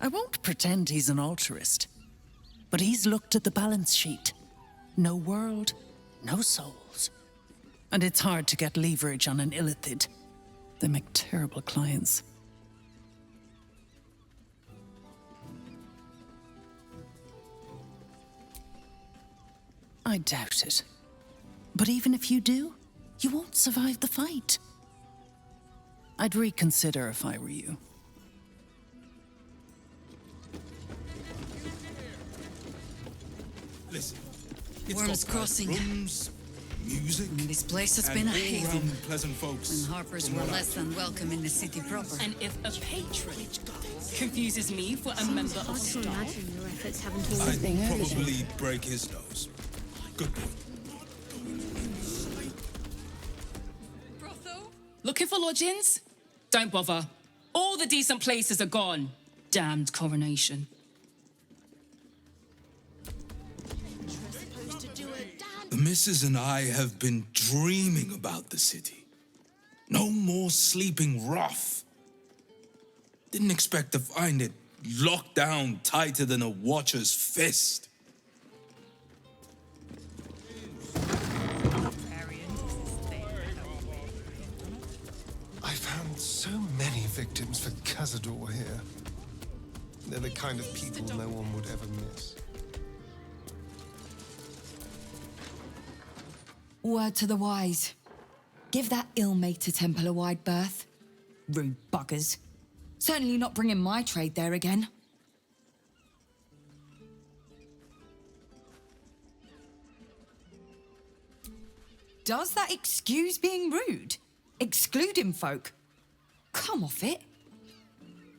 I won't pretend he's an altruist, but he's looked at the balance sheet. No world, no souls. And it's hard to get leverage on an Illithid. They make terrible clients. I doubt it. But even if you do, you won't survive the fight. I'd reconsider if I were you. Listen, Worm's Crossing. Rooms, music, This place has and been a all haven. round pleasant folks. And Harpers from were what I- less than welcome in the city proper. And if a patron Confuses me for a member of Hard to staff. imagine your efforts haven't all I'd been probably break his nose. Good boy. Looking for lodgings? Don't bother. All the decent places are gone. Damned coronation. The missus and I have been dreaming about the city. No more sleeping rough. Didn't expect to find it locked down tighter than a watcher's fist. I found so many victims for Cazador here. They're the kind of people no one would ever miss. Word to the wise. Give that ill-mater temple a wide berth. Rude buggers. Certainly not bringing my trade there again. Does that excuse being rude? Excluding folk? Come off it.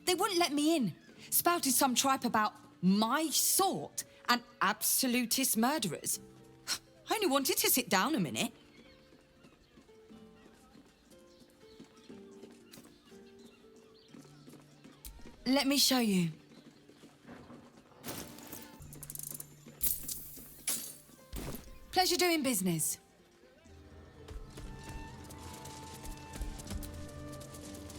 They wouldn't let me in. Spouted some tripe about my sort and absolutist murderers. I only wanted to sit down a minute. Let me show you. Pleasure doing business.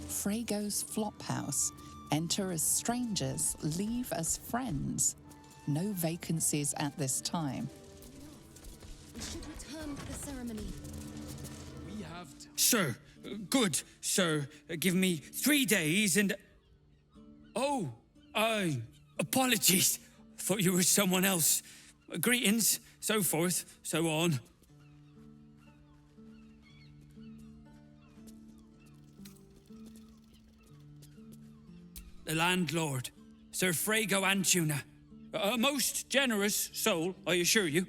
Frago's Flophouse. Enter as strangers, leave as friends. No vacancies at this time. We should return for the ceremony. Sir, good, sir. Give me 3 days and... Oh, apologies. Thought you were someone else. Greetings, so forth, so on. The landlord, Sir Frago Antuna. A most generous soul, I assure you.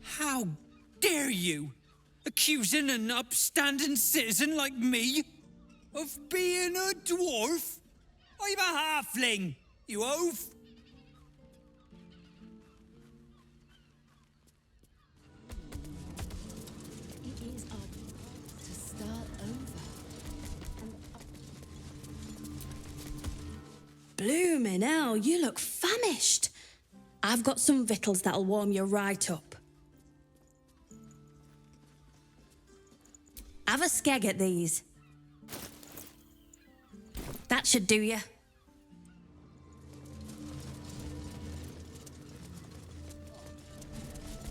How dare you? Accusing an upstanding citizen like me of being a dwarf? I'm a halfling, you oaf. It is our to start over. Bloomin' hell, you look famished. I've got some victuals that'll warm you right up. Have a skeg at these. That should do you.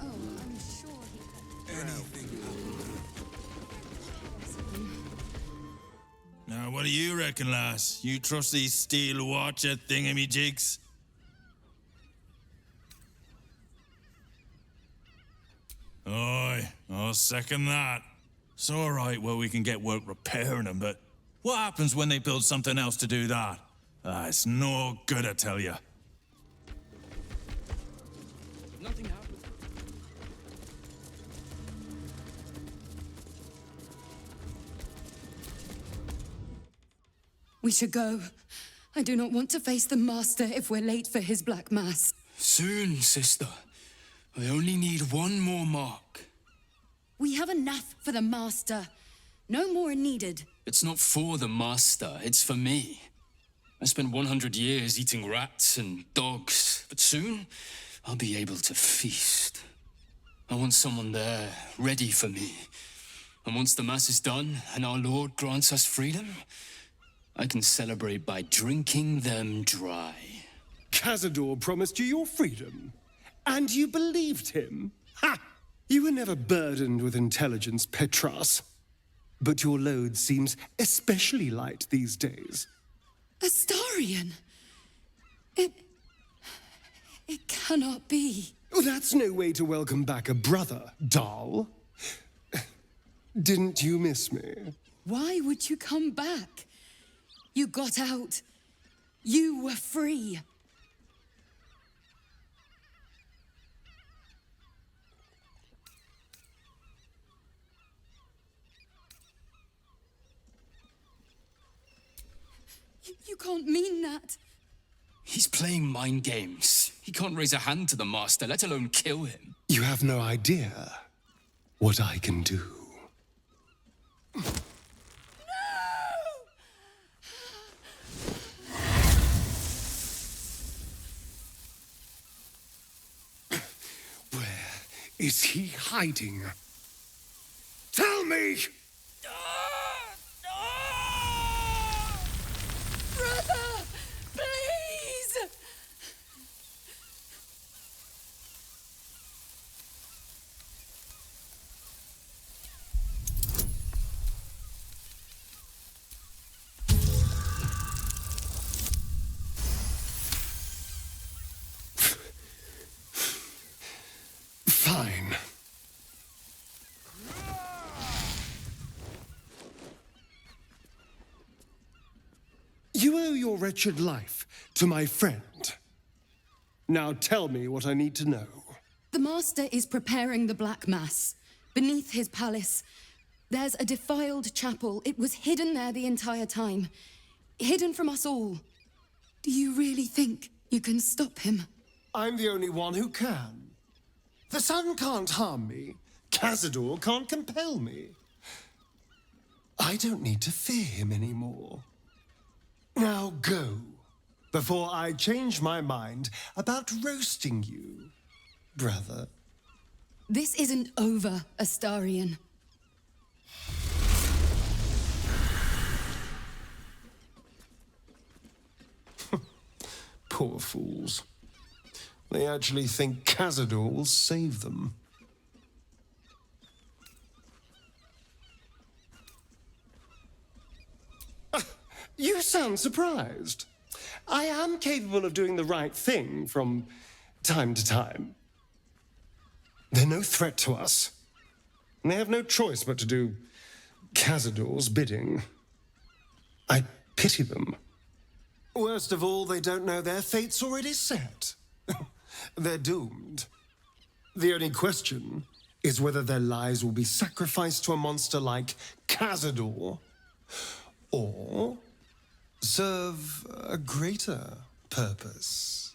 Oh, I'm sure Now, what do you reckon, lass? You trust these steel watcher thingamajigs? Aye, I'll second that. It's all right where we can get work repairing them, but what happens when they build something else to do that? It's no good, I tell you. Nothing happened. We should go. I do not want to face the Master if we're late for his Black Mass. Soon, sister. I only need one more mark. We have enough for the Master. No more are needed. It's not for the Master, it's for me. I spent 100 years eating rats and dogs, but soon I'll be able to feast. I want someone there, ready for me. And once the Mass is done and our Lord grants us freedom, I can celebrate by drinking them dry. Cazador promised you your freedom, and you believed him? Ha! You were never burdened with intelligence, Petras. But your load seems especially light these days. Astarion! It cannot be. Oh, that's no way to welcome back a brother, doll. Didn't you miss me? Why would you come back? You got out. You were free. can't mean that. He's playing mind games. He can't raise a hand to the Master, let alone kill him. You have no idea what I can do. Where is he hiding? Tell me! Brother, please! Fine. You owe your wretched life to my friend. Now tell me what I need to know. The Master is preparing the Black Mass. Beneath his palace, there's a defiled chapel. It was hidden there the entire time. Hidden from us all. Do you really think you can stop him? I'm the only one who can. The sun can't harm me. Cazador can't compel me. I don't need to fear him anymore. Now go, before I change my mind about roasting you, brother. This isn't over, Astarion. Poor fools. They actually think Cazador will save them. You sound surprised. I am capable of doing the right thing from time to time. They're no threat to us. And they have no choice but to do Cazador's bidding. I pity them. Worst of all, they don't know their fate's already set. They're doomed. The only question is whether their lives will be sacrificed to a monster like Cazador, or serve a greater purpose.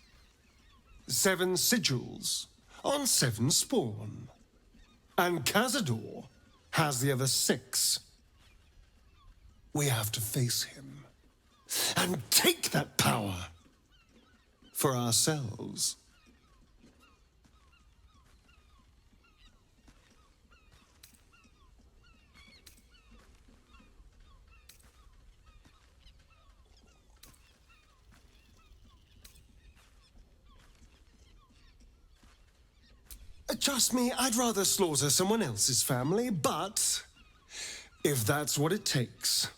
7 sigils on 7 spawn. And Cazador has the other 6. We have to face him and take that power for ourselves. Trust me, I'd rather slaughter someone else's family, but if that's what it takes.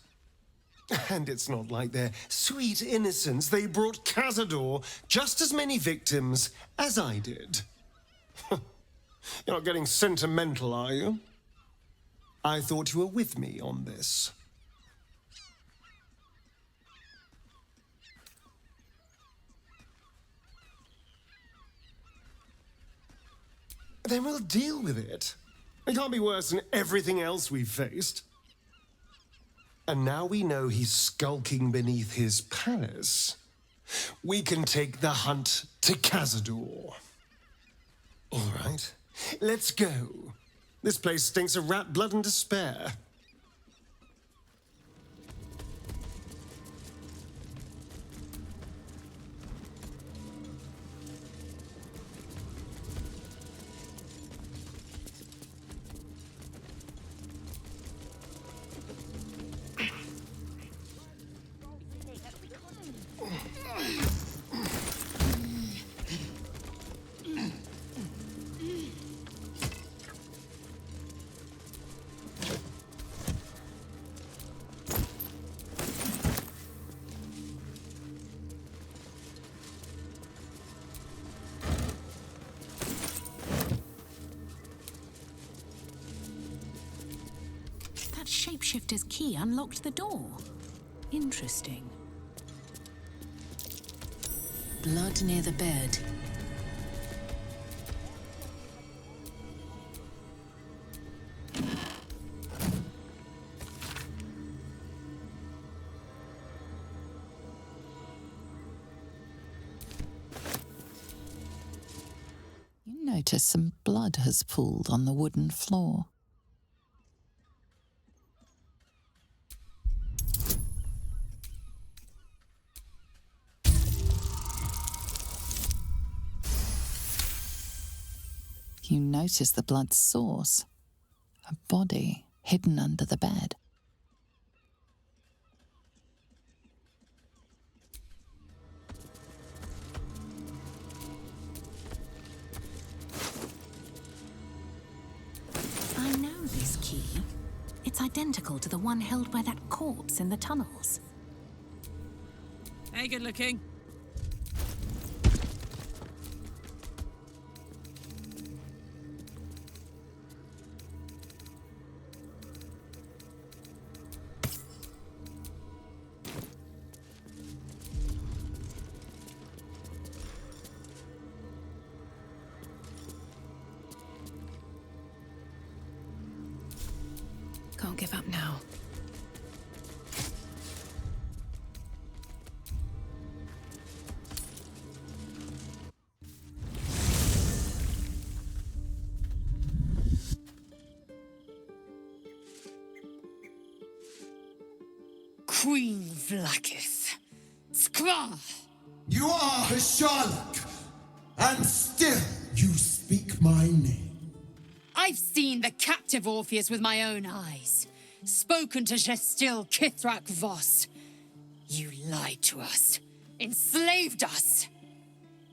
And it's not like their sweet innocence. They brought Cazador just as many victims as I did. You're not getting sentimental, are you? I thought you were with me on this. Then we'll deal with it. It can't be worse than everything else we've faced. And now we know he's skulking beneath his palace. We can take the hunt to Cazador. All right, let's go. This place stinks of rat blood and despair. Shapeshifter's key unlocked the door. Interesting. Blood near the bed. notice some blood has pooled on the wooden floor. You notice the blood's source, a body hidden under the bed. I know this key. It's identical to the one held by that corpse in the tunnels. Hey, good looking. Can't give up now. Queen Vlakith. Skra! You are Hasharlak, and still you speak my name. I've seen the captive Orpheus with my own eyes. Spoken to Gestil Kithrak Voss. You lied to us. Enslaved us.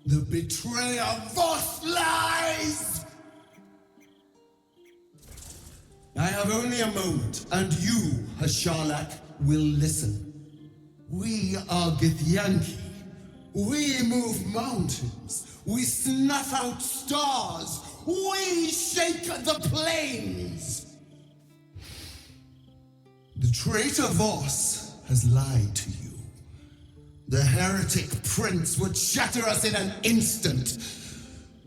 The betrayer Voss lies! I have only a moment, and you, Hasharlak, will listen. We are Githyanki. We move mountains. We snuff out stars. We shake the plains. The traitor Voss has lied to you. The heretic prince would shatter us in an instant.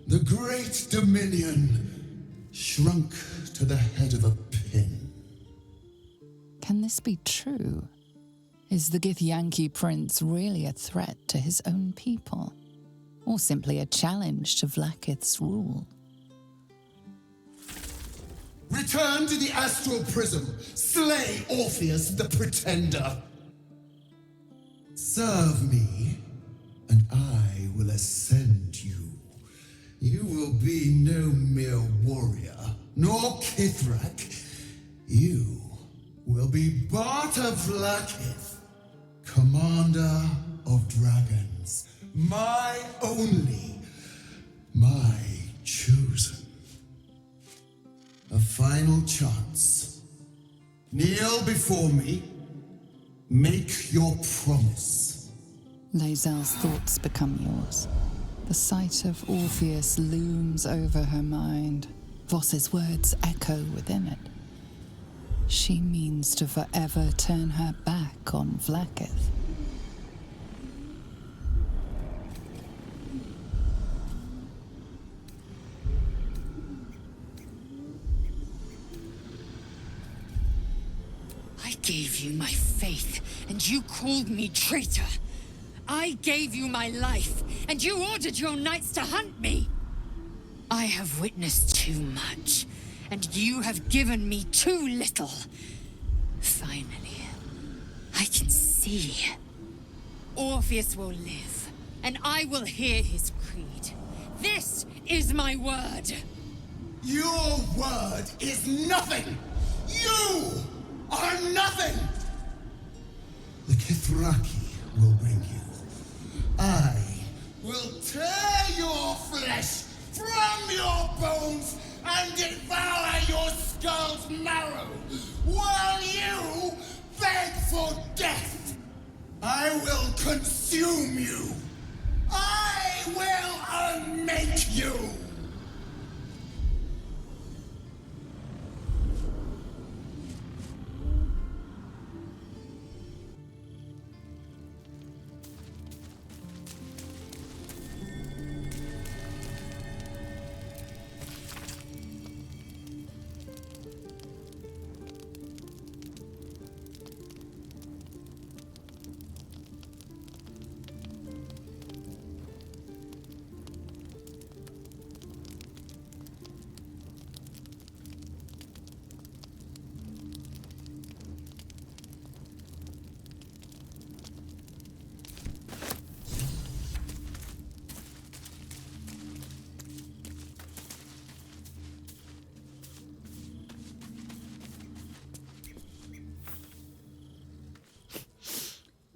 The great dominion shrunk to the head of a pin. Can this be true? Is the Githyanki prince really a threat to his own people? Or simply a challenge to Vlakith's rule? Return to the astral prism. Slay Orpheus the pretender. Serve me, and I will ascend you. You will be no mere warrior, nor Kithrak. You will be Barta Vlakith, commander of dragons. My only, my chosen. A final chance. Kneel before me. Make your promise. Lae'zel's thoughts become yours. The sight of Orpheus looms over her mind. Voss's words echo within it. She means to forever turn her back on Vlakith. I gave you my faith, and you called me traitor. I gave you my life, and you ordered your knights to hunt me. I have witnessed too much, and you have given me too little. Finally, I can see. Orpheus will live, and I will hear his creed. This is my word. Your word is nothing! You are nothing! The Kithraki will bring you. I will tear your flesh from your bones and devour your skull's marrow, while you beg for death. I will consume you. I will unmake you.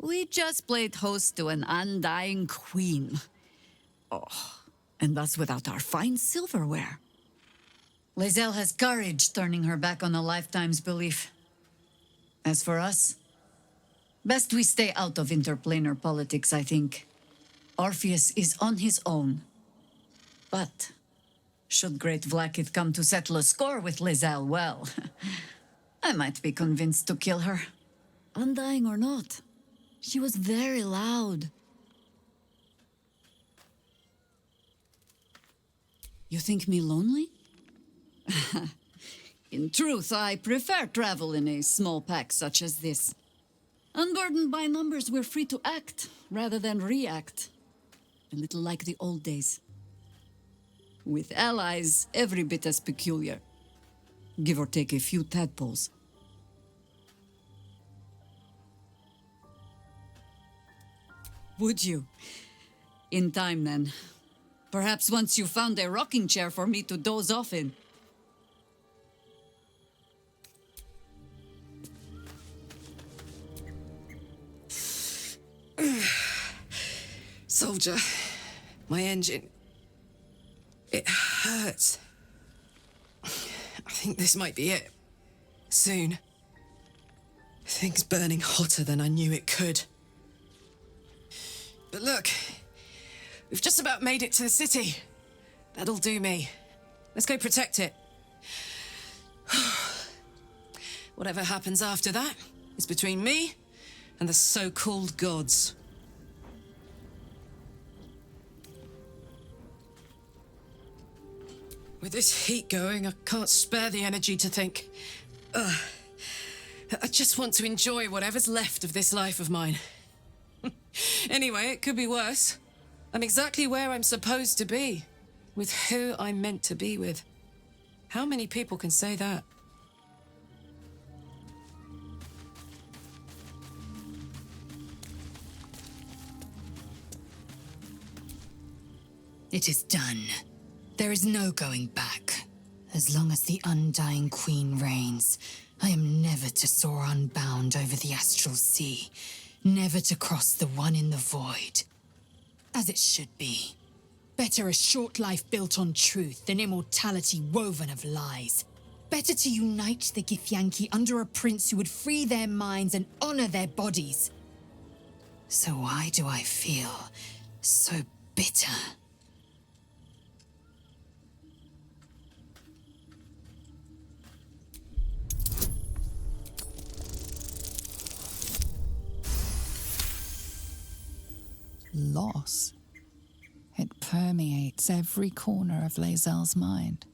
We just played host to an undying queen. Oh, and that's without our fine silverware. Lae'zel has courage turning her back on a lifetime's belief. As for us, best we stay out of interplanar politics, I think. Orpheus is on his own. But should Great Vlaakith come to settle a score with Lae'zel, well, I might be convinced to kill her. Undying or not, she was very loud. You think me lonely? In truth, I prefer travel in a small pack such as this. Unburdened by numbers, we're free to act rather than react. A little like the old days. With allies, every bit as peculiar. Give or take a few tadpoles. Would you? In time, then. Perhaps once you found a rocking chair for me to doze off in. Soldier, my engine. It hurts. I think this might be it. Soon. Things burning hotter than I knew it could. But look, we've just about made it to the city. That'll do me. Let's go protect it. Whatever happens after that is between me and the so-called gods. With this heat going, I can't spare the energy to think. I just want to enjoy whatever's left of this life of mine. Anyway, it could be worse. I'm exactly where I'm supposed to be, with who I'm meant to be with. How many people can say that? It is done. There is no going back. As long as the Undying Queen reigns, I am never to soar unbound over the astral sea, never to cross the one in the void. As it should be. Better a short life built on truth than immortality woven of lies. Better to unite the Githyanki under a prince who would free their minds and honor their bodies. So why do I feel so bitter? Loss. It permeates every corner of Lae'zel's mind.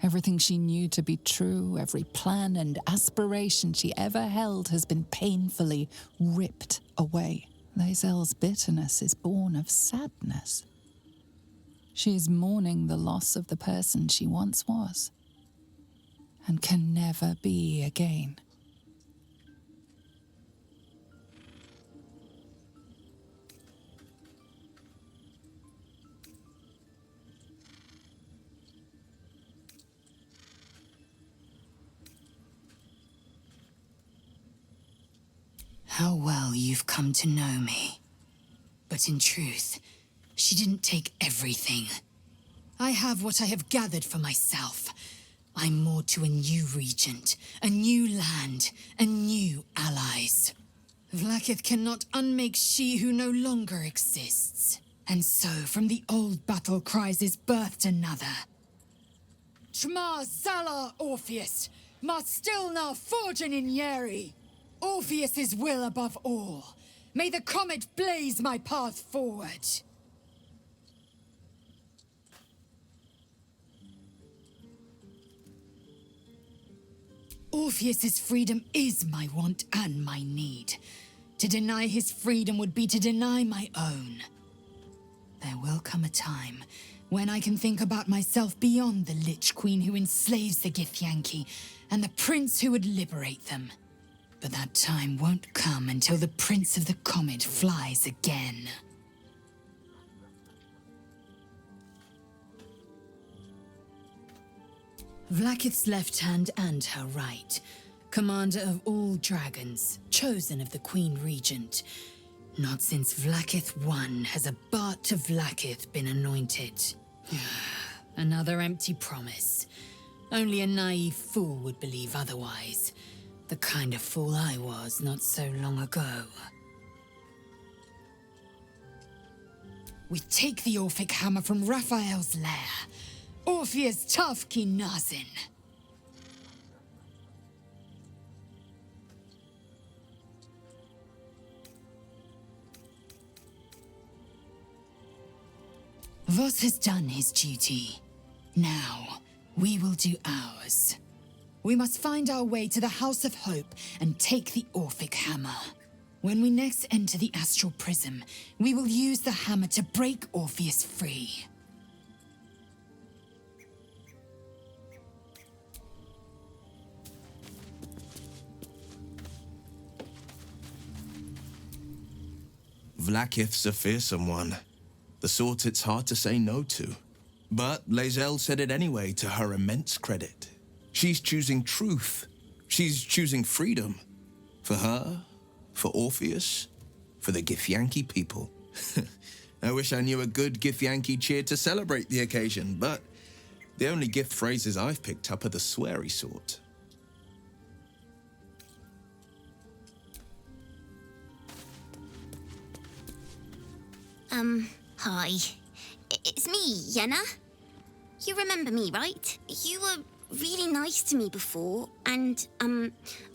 Everything she knew to be true, every plan and aspiration she ever held has been painfully ripped away. Lae'zel's bitterness is born of sadness. She is mourning the loss of the person she once was, and can never be again. How well you've come to know me. But in truth, she didn't take everything. I have what I have gathered for myself. I'm moored to a new regent, a new land, and new allies. Vlaakith cannot unmake she who no longer exists. And so, from the old battle cries is birthed another. Shma Salar Orpheus, Ma Stilna Forgin in Yeri. Orpheus's will above all. May the comet blaze my path forward. Orpheus's freedom is my want and my need. To deny his freedom would be to deny my own. There will come a time when I can think about myself beyond the Lich Queen who enslaves the Githyanki and the prince who would liberate them. But that time won't come until the Prince of the Comet flies again. Vlaakith's left hand and her right. commander of all dragons, chosen of the Queen Regent. Not since Vlaakith I has a Bart to Vlaakith been anointed. Another empty promise. Only a naive fool would believe otherwise. The kind of fool I was not so long ago. We take the Orphic hammer from Raphael's lair. Orpheus Tafki Nazin. Voss has done his duty. Now, we will do ours. We must find our way to the House of Hope and take the Orphic hammer. When we next enter the Astral Prism, we will use the hammer to break Orpheus free. Vlaakith's a fearsome one. The sort it's hard to say no to. But Lae'zel said it anyway, to her immense credit. She's choosing truth. She's choosing freedom. For her, for Orpheus, for the Githyanki people. I wish I knew a good Githyanki cheer to celebrate the occasion, but the only gift phrases I've picked up are the sweary sort. Hi. It's me, Yenna. You remember me, right? You were really nice to me before, and,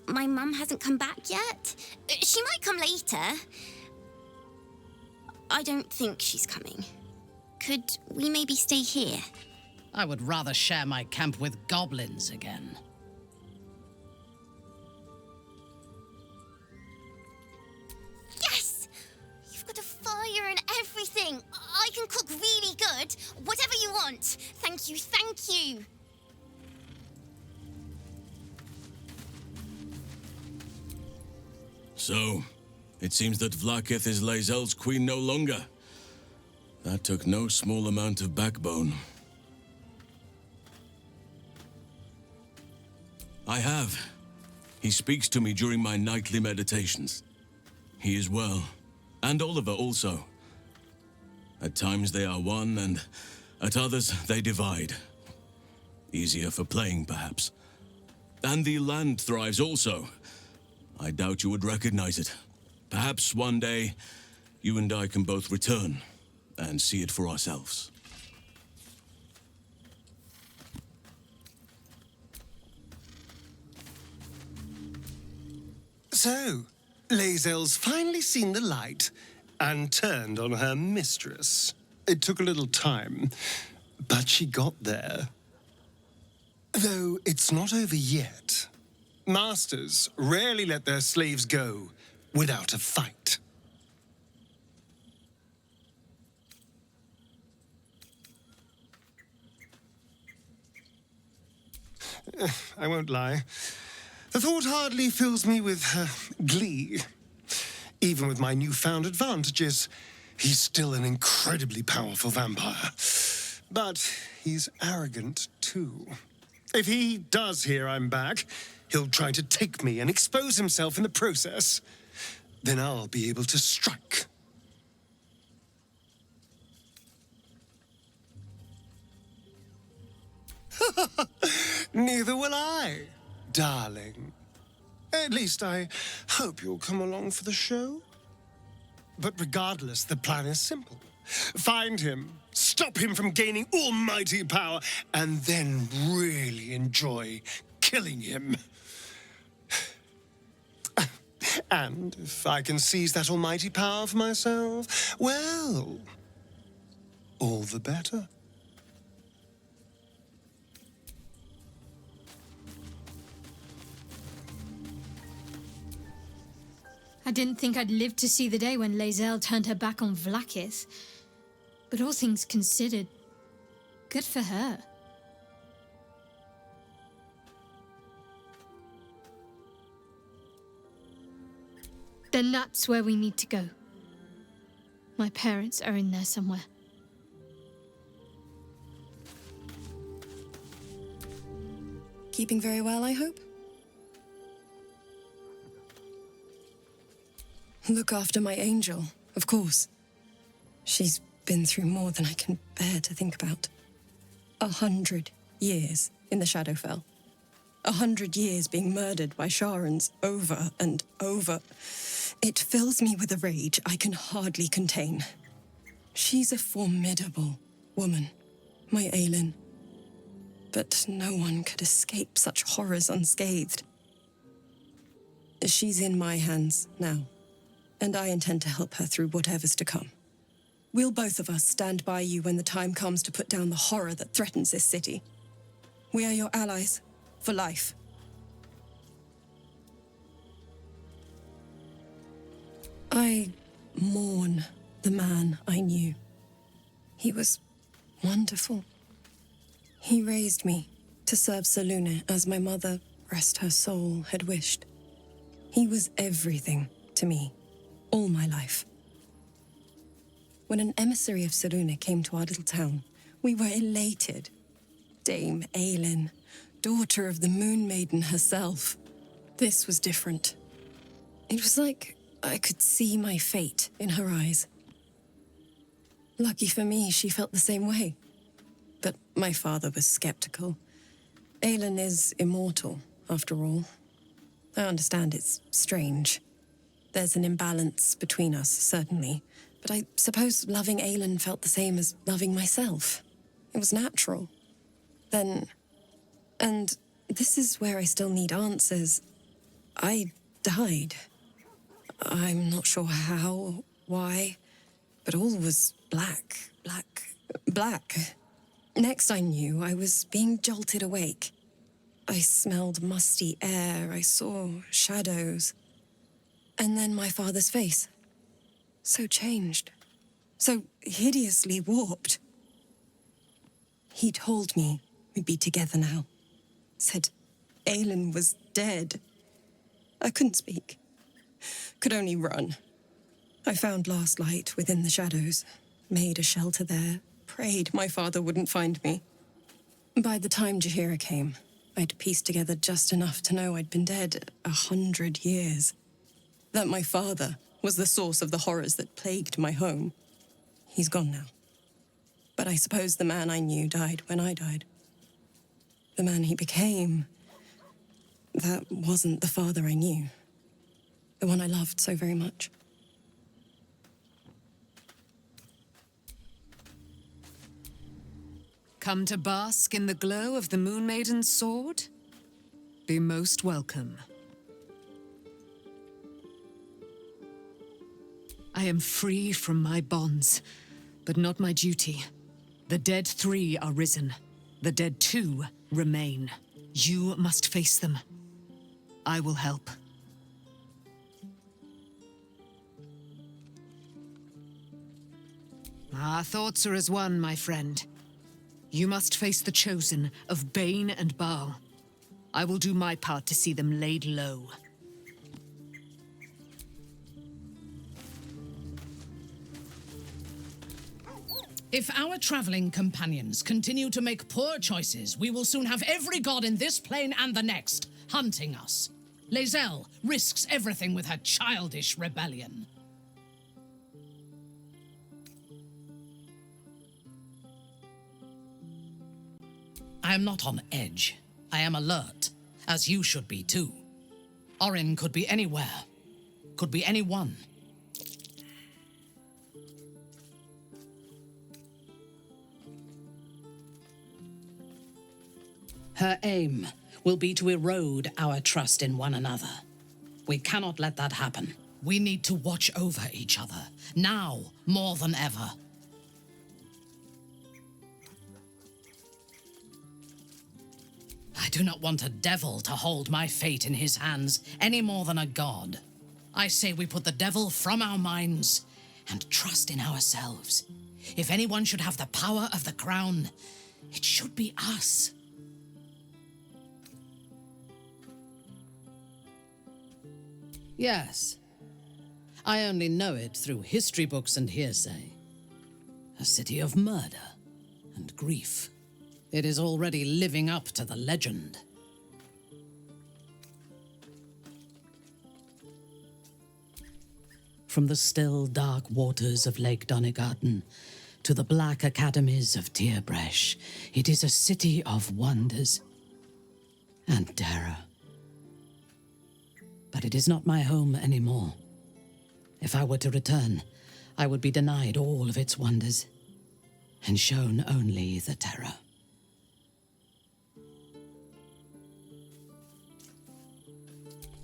my mum hasn't come back yet. She might come later. I don't think she's coming. Could we maybe stay here? I would rather share my camp with goblins again. Yes! You've got a fire and everything. I can cook really good. Whatever you want. Thank you, thank you. So, it seems that Vlaakith is Lae'zel's queen no longer. That took no small amount of backbone. I have. He speaks to me during my nightly meditations. He is well, and Oliver also. At times they are one, and at others they divide. Easier for playing, perhaps. And the land thrives also. I doubt you would recognize it. Perhaps one day, you and I can both return and see it for ourselves. So, Lae'zel's finally seen the light and turned on her mistress. It took a little time, but she got there. Though it's not over yet. Masters rarely let their slaves go without a fight. I won't lie. The thought hardly fills me with glee. Even with my newfound advantages, he's still an incredibly powerful vampire. But he's arrogant, too. If he does hear I'm back, he'll try to take me and expose himself in the process. Then I'll be able to strike. Neither will I, darling. At least I hope you'll come along for the show. But regardless, the plan is simple. Find him, stop him from gaining almighty power, and then really enjoy killing him. And if I can seize that almighty power for myself, well, all the better. I didn't think I'd live to see the day when Lae'zel turned her back on Vlaakith. But all things considered, good for her. Then that's where we need to go. My parents are in there somewhere. Keeping very well, I hope? Look after my angel, of course. She's been through more than I can bear to think about. 100 years in the Shadowfell. 100 years being murdered by Sharans over and over. It fills me with a rage I can hardly contain. She's a formidable woman, my Aelin. But no one could escape such horrors unscathed. She's in my hands now, and I intend to help her through whatever's to come. We'll both of us stand by you when the time comes to put down the horror that threatens this city. We are your allies for life. I mourn the man I knew. He was wonderful. He raised me to serve Selûne as my mother, rest her soul, had wished. He was everything to me, all my life. When an emissary of Selûne came to our little town, we were elated. Dame Aelin, daughter of the Moon Maiden herself. This was different. It was like I could see my fate in her eyes. Lucky for me, she felt the same way. But my father was skeptical. Aelin is immortal, after all. I understand it's strange. There's an imbalance between us, certainly. But I suppose loving Aelin felt the same as loving myself. It was natural. Then... And this is where I still need answers. I died. I'm not sure how, why, but all was black. Next I knew, I was being jolted awake. I smelled musty air, I saw shadows. And then my father's face. So changed. So hideously warped. He told me we'd be together now. Said Aelin was dead. I couldn't speak. Could only run. I found last light within the shadows. Made a shelter there. Prayed my father wouldn't find me. By the time Jaheira came, I'd pieced together just enough to know I'd been dead 100 years. That my father was the source of the horrors that plagued my home. He's gone now. But I suppose the man I knew died when I died. The man he became, that wasn't the father I knew. The one I loved so very much. Come to bask in the glow of the Moon Maiden's sword? Be most welcome. I am free from my bonds, but not my duty. The dead 3 are risen. The dead 2 remain. You must face them. I will help. Our thoughts are as one, my friend. You must face the chosen of Bane and Baal. I will do my part to see them laid low. If our traveling companions continue to make poor choices, we will soon have every god in this plane and the next hunting us. Lae'zel risks everything with her childish rebellion. I am not on edge. I am alert, as you should be too. Orin could be anywhere, could be anyone. Her aim will be to erode our trust in one another. We cannot let that happen. We need to watch over each other, now more than ever. I do not want a devil to hold my fate in his hands any more than a god. I say we put the devil from our minds and trust in ourselves. If anyone should have the power of the crown, it should be us. Yes. I only know it through history books and hearsay. A city of murder and grief. It is already living up to the legend. from the still, dark waters of Lake Donegarten to the black academies of Tierbresh, it is a city of wonders and terror. But it is not my home anymore. If I were to return, I would be denied all of its wonders and shown only the terror.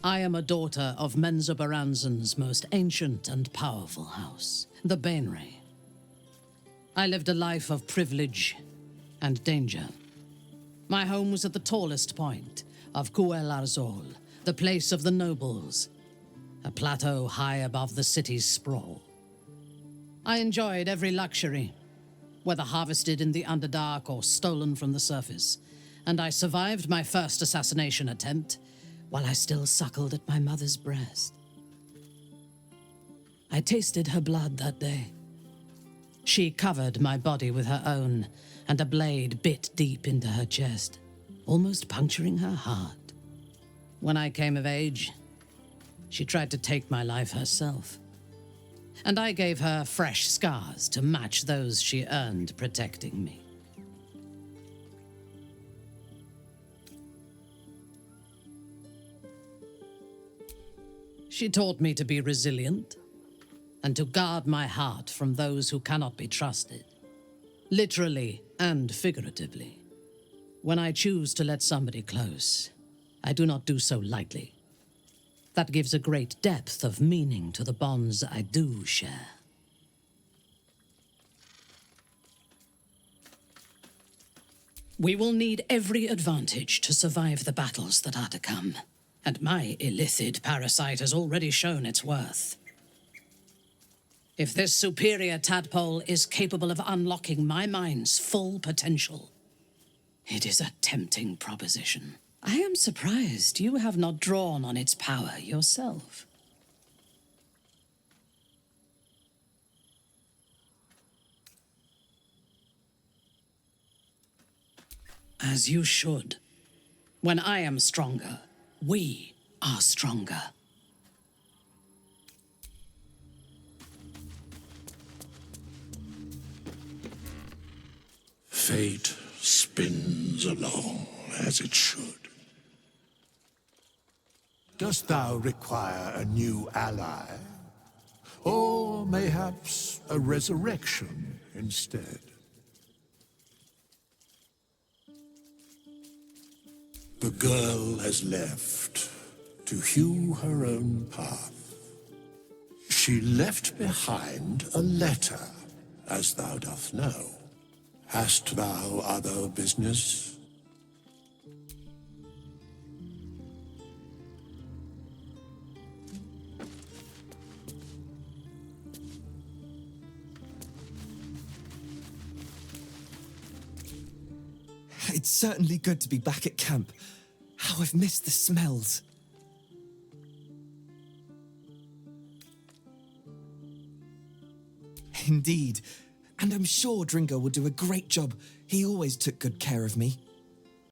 I am a daughter of Menzoberranzan's most ancient and powerful house, the Bainray. I lived a life of privilege and danger. My home was at the tallest point of Cuel Arzol, the place of the nobles, a plateau high above the city's sprawl. I enjoyed every luxury, whether harvested in the Underdark or stolen from the surface, and I survived my first assassination attempt while I still suckled at my mother's breast. I tasted her blood that day. She covered my body with her own, and a blade bit deep into her chest, almost puncturing her heart. When I came of age, she tried to take my life herself, and I gave her fresh scars to match those she earned protecting me. She taught me to be resilient and to guard my heart from those who cannot be trusted, literally and figuratively. When I choose to let somebody close, I do not do so lightly. That gives a great depth of meaning to the bonds I do share. We will need every advantage to survive the battles that are to come. And my illithid parasite has already shown its worth. If this superior tadpole is capable of unlocking my mind's full potential, it is a tempting proposition. I am surprised you have not drawn on its power yourself. As you should. When I am stronger, we are stronger. Fate spins along as it should. Dost thou require a new ally? Or mayhaps a resurrection instead? The girl has left to hew her own path. She left behind a letter, as thou doth know. Hast thou other business? It's certainly good to be back at camp. How I've missed the smells. Indeed. And I'm sure Dringo will do a great job. He always took good care of me.